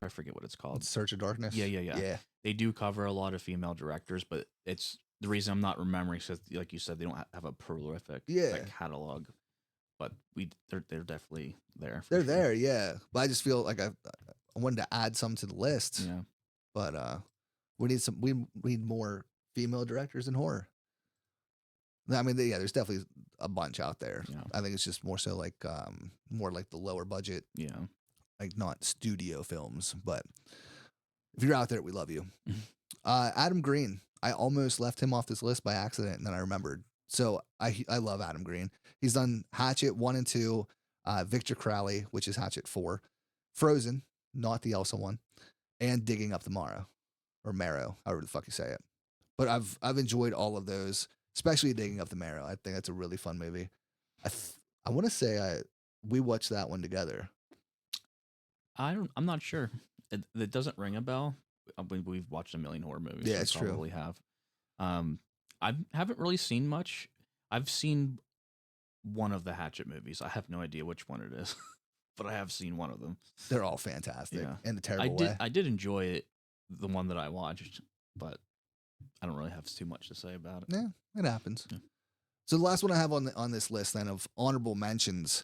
I forget what it's called. Search of Darkness. Yeah. They do cover a lot of female directors, but it's the reason I'm not remembering is 'cause, like you said, they don't have a prolific catalog. But they're definitely there. They're there, yeah. But I just feel like I wanted to add some to the list. Yeah. But we need more female directors in horror. I mean, there's definitely a bunch out there. Yeah. I think it's just more so like more like the lower budget, like not studio films. But if you're out there, we love you. Adam Green. I almost left him off this list by accident, and then I remembered. So I love Adam Green. He's done Hatchet 1 and 2, Victor Crowley, which is Hatchet 4, Frozen, not the Elsa one, and Digging Up the Marrow, or Marrow, however the fuck you say it. But I've enjoyed all of those, especially Digging Up the Marrow. I think that's a really fun movie. I want to say we watched that one together. I'm not sure. It doesn't ring a bell. We've watched a million horror movies. Yeah, it's probably have. I haven't really seen much. I've seen one of the Hatchet movies. I have no idea which one it is, but I have seen one of them. They're all fantastic in a terrible way. I did enjoy it, the one that I watched, but I don't really have too much to say about it. Yeah, it happens. Yeah. So the last one I have on this list then of honorable mentions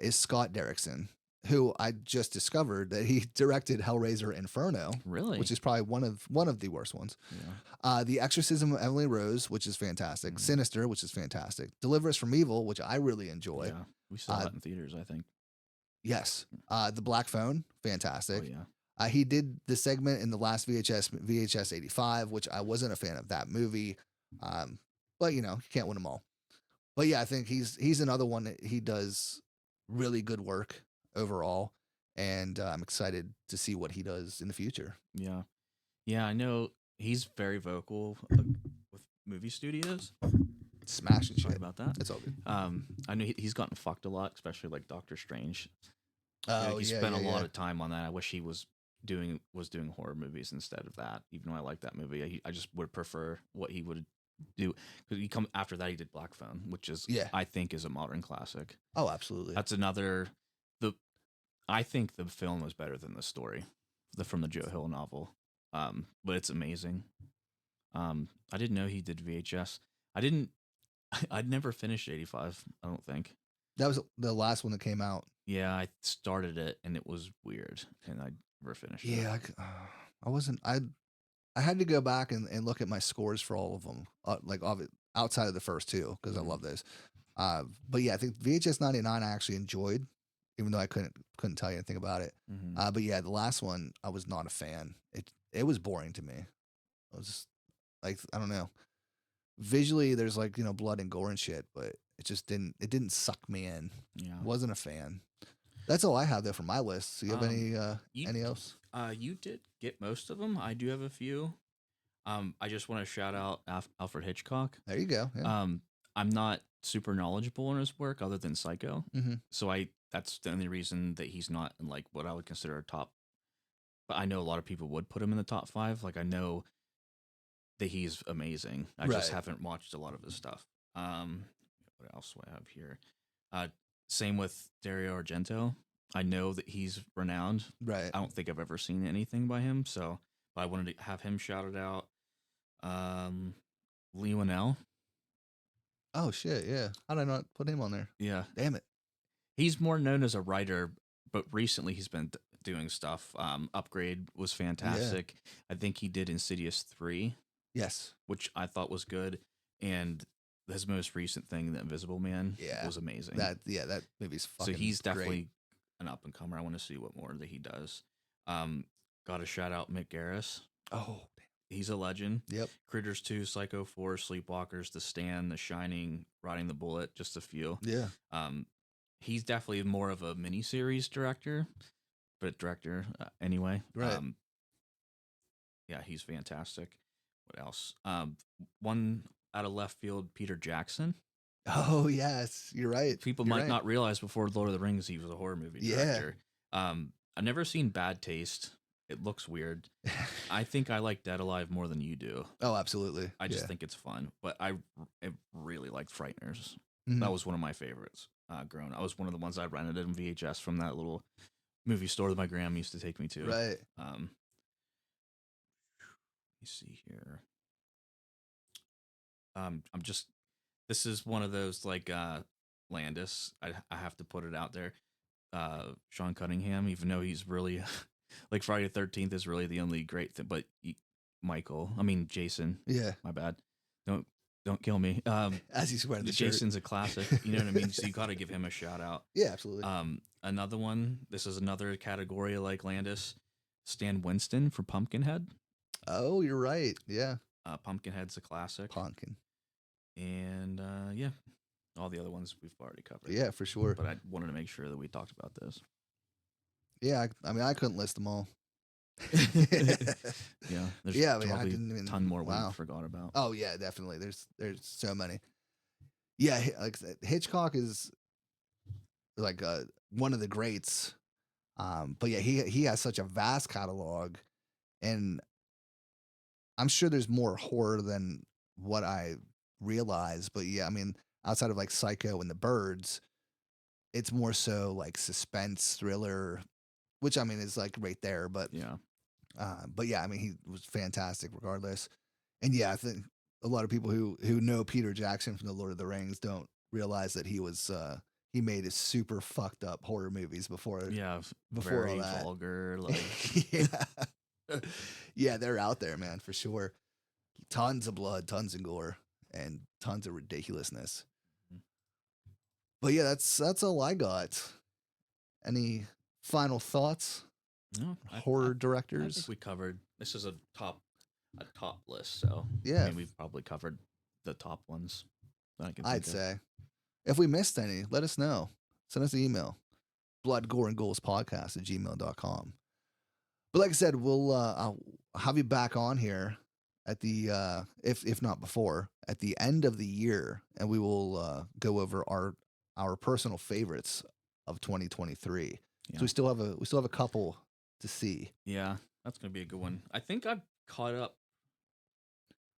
is Scott Derrickson, who I just discovered that he directed Hellraiser Inferno. Really? Which is probably one of the worst ones. Yeah. The Exorcism of Emily Rose, which is fantastic. Sinister, which is fantastic. Deliver Us from Evil, which I really enjoy. Yeah. We saw that in theaters, I think. Yes. The Black Phone, fantastic. Oh, yeah. He did the segment in the last VHS 85, which I wasn't a fan of that movie. But you can't win them all. But yeah, I think he's another one that he does really good work overall, and I'm excited to see what he does in the future. Yeah, I know he's very vocal with movie studios. Smashing shit. Sorry about that. It's all good. I know he's gotten fucked a lot, especially like Doctor Strange. Oh, he spent a lot of time on that. I wish he was doing horror movies instead of that. Even though I like that movie, I just would prefer what he would do, because after that he did Black Phone, which is I think is a modern classic. Oh, absolutely. That's another. I think the film was better than the story, from the Joe Hill novel. But it's amazing. I didn't know he did VHS. I'd never finished 85. I don't think that was the last one that came out. Yeah, I started it and it was weird, and I never finished. Yeah, I wasn't. I had to go back and look at my scores for all of them, like outside of the first two, because I love those. But yeah, I think VHS 99 I actually enjoyed, even though I couldn't tell you anything about it. But yeah, the last one I was not a fan. It was boring to me. I was just like, I don't know. Visually, there's like blood and gore and shit, but it just didn't suck me in. Yeah, wasn't a fan. That's all I have though for my list. So you have any else? You did get most of them. I do have a few. I just want to shout out Alfred Hitchcock. There you go. Yeah. I'm not super knowledgeable in his work other than Psycho. So that's the only reason that he's not in like what I would consider a top. But I know a lot of people would put him in the top 5. Like I know that he's amazing. I just haven't watched a lot of his stuff. What else do I have here? Same with Dario Argento. I know that he's renowned. Right. I don't think I've ever seen anything by him, so I wanted to have him shouted out. Lee Winnell. Oh shit, yeah. How did I not put him on there? Yeah. Damn it. He's more known as a writer, but recently he's been doing stuff. Upgrade was fantastic. Yeah. I think he did Insidious 3. Yes. Which I thought was good. And his most recent thing, The Invisible Man, was amazing. That movie's fucking So he's definitely great. an up and comer. I want to see what more that he does. Got to shout out Mick Garris. Oh, he's a legend. Yep. Critters 2, Psycho 4, Sleepwalkers, The Stand, The Shining, Riding the Bullet, just a few. Yeah. He's definitely more of a miniseries director, anyway. Right. Yeah, he's fantastic. What else? One out of left field, Peter Jackson. Oh yes, you're right. People might not realize before Lord of the Rings he was a horror movie director. I've never seen Bad Taste. It looks weird. I think I like Dead Alive more than you do. Oh, absolutely. I just think it's fun. But I really liked Frighteners. That was one of my favorites. Growing. I was one of the ones I rented in VHS from that little movie store that my grandma used to take me to. Right. Let me see here. I'm just. This is one of those like Landis. I have to put it out there. Sean Cunningham, even though he's really like Friday the 13th is really the only great thing, but Jason. Yeah. My bad. Don't kill me. As he's wearing the Jason's shirt. a classic. You know what I mean? So you got to give him a shout out. Yeah, absolutely. Another one. This is another category like Landis. Stan Winston for Pumpkinhead. Oh, you're right. Yeah. Pumpkinhead's a classic. Pumpkin. And yeah, all the other ones we've already covered. Yeah, for sure. But I wanted to make sure that we talked about this. Yeah, I mean, I couldn't list them all. Yeah, there's yeah, probably I didn't even, a ton more wow. we forgot about. Oh yeah, definitely. There's so many. Yeah, like I said, Hitchcock is like one of the greats. But yeah, he has such a vast catalog, and I'm sure there's more horror than what I realize. But yeah, I mean, outside of like Psycho and The Birds, it's more so like suspense thriller, which I mean is like right there. But Yeah, yeah, I mean he was fantastic regardless. And yeah, I think a lot of people who know Peter Jackson from the Lord of the Rings don't realize that he made his super fucked up horror movies before very all that. vulgar. Like, yeah, yeah, they're out there, man, for sure. Tons of blood, tons of gore, and tons of ridiculousness. But yeah, that's all I got. Any final thoughts? no, Horror I directors? think we covered. This is a top list, so Yeah. I mean, we've probably covered the top ones that I can. I'd say. If we missed any, let us know. Send us an email. bloodgoreandgoalspodcast@gmail.com. But like I said, I'll have you back on here at the if not before, at the end of the year, and we will go over our personal favorites of 2023. Yeah. So we still have a couple to see. Yeah, that's gonna be a good one. I think I've caught up.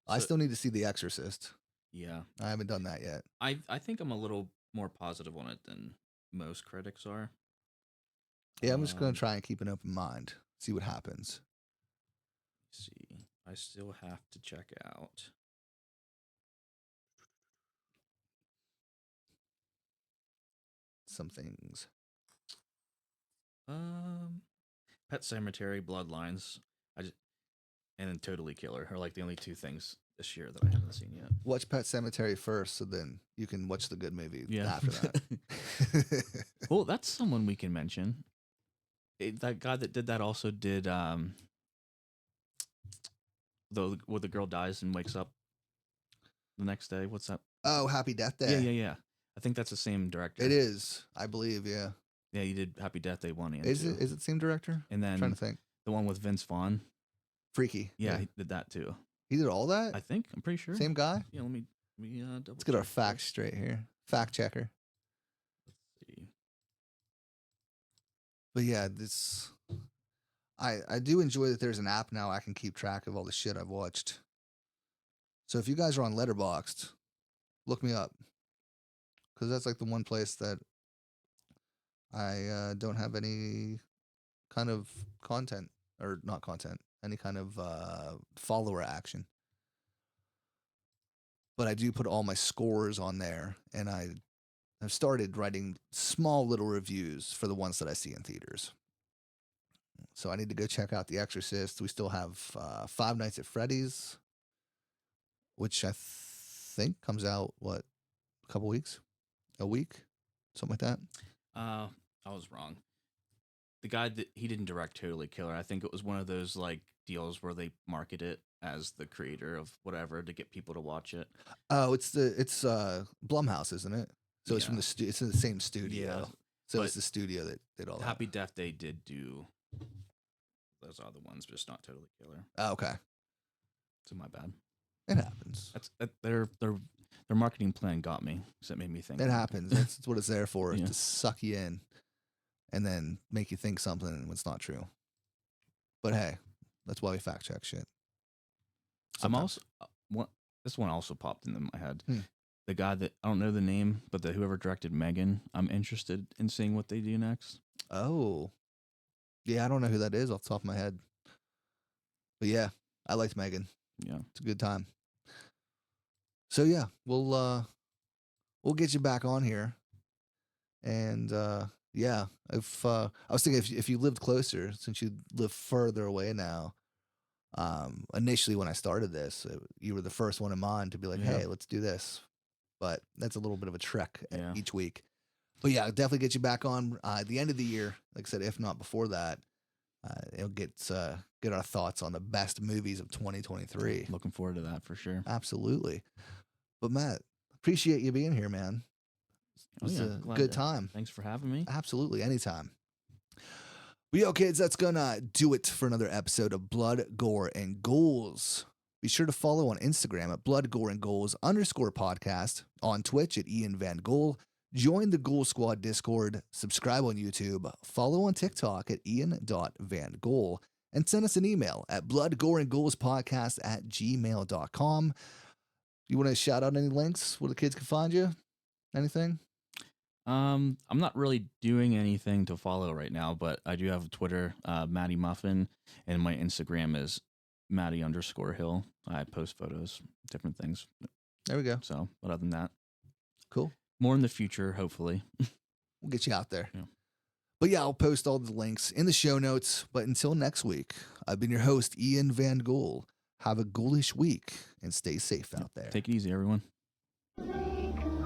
I still need to see The Exorcist. Yeah, I haven't done that yet. I think I'm a little more positive on it than most critics are. Yeah, I'm just gonna try and keep an open mind, see what happens. Let's see, I still have to check out. Some things. Pet Cemetery, Bloodlines, and then Totally Killer are like the only two things this year that I haven't seen yet. Watch Pet Cemetery first, so then you can watch the good movie Yeah. after that. Well, that's someone we can mention. That guy that did that also did where the girl dies and wakes up the next day. What's that? Oh, Happy Death Day. Yeah. I think that's the same director. It is, I believe. Yeah. Yeah, he did Happy Death Day 1 and 2. Is it the same director? And then I'm trying to think. the one with Vince Vaughn. Freaky. Yeah, he did that too. He did all that. I think. I'm pretty sure. Same guy. Yeah, let me double. Let's get our check facts straight here. Fact checker. Let's see. But yeah, I do enjoy that there's an app now I can keep track of all the shit I've watched. So if you guys are on Letterboxd, look me up, because that's like the one place that I don't have any kind of content, or not content, any kind of follower action. But I do put all my scores on there, and I've started writing small little reviews for the ones that I see in theaters. So I need to go check out The Exorcist. We still have Five Nights at Freddy's, which I think comes out, a couple weeks? A week? Something like that? I was wrong. The guy that he didn't direct Totally Killer. I think it was one of those like deals where they market it as the creator of whatever to get people to watch it. Oh, it's Blumhouse, isn't it? So it's from it's in the same studio. Yeah, so it's the studio that did all that. Happy Death Day did do those other ones, just not Totally Killer. Oh, okay. So my bad. It happens. That's their marketing plan got me. So it made me think. It happens. That's what it's there for, Yeah. to suck you in and then make you think something when it's not true. But hey, that's why we fact check shit. I'm also this one also popped into my head. Hmm. The guy that I don't know the name, but whoever directed Megan, I'm interested in seeing what they do next. Oh, Yeah, I don't know who that is off the top of my head. But yeah, I liked Megan. Yeah. It's a good time. So yeah, we'll get you back on here. And yeah, if I was thinking if you lived closer, since you live further away now, initially when I started this, you were the first one in mind to be like, Yeah. hey, let's do this. But that's a little bit of a trek Yeah. each week. But yeah, definitely get you back on at the end of the year. Like I said, if not before that, it'll get our thoughts on the best movies of 2023. Looking forward to that for sure. Absolutely. But Matt, appreciate you being here, man. It was a Glad good to- time. Thanks for having me. Absolutely, anytime. But yo, kids, that's gonna do it for another episode of Blood, Gore, and Ghouls. Be sure to follow on Instagram at Blood, Gore, and Ghouls _podcast, on Twitch at Ian Van Ghoul. Join the Ghoul Squad Discord, subscribe on YouTube, follow on TikTok at Ian.VanGhoul, and send us an email at bloodgoreandghoulspodcast@gmail.com. You want to shout out any links where the kids can find you? Anything? I'm not really doing anything to follow right now, but I do have Twitter, Matty Muffin, and my Instagram is Matty_Hill. I post photos, different things. There we go. So, but other than that, Cool. more in the future, hopefully. We'll get you out there. Yeah. But yeah, I'll post all the links in the show notes. But until next week, I've been your host, Ian Van Ghoul. Have a ghoulish week and stay safe out there. Take it easy, everyone. Make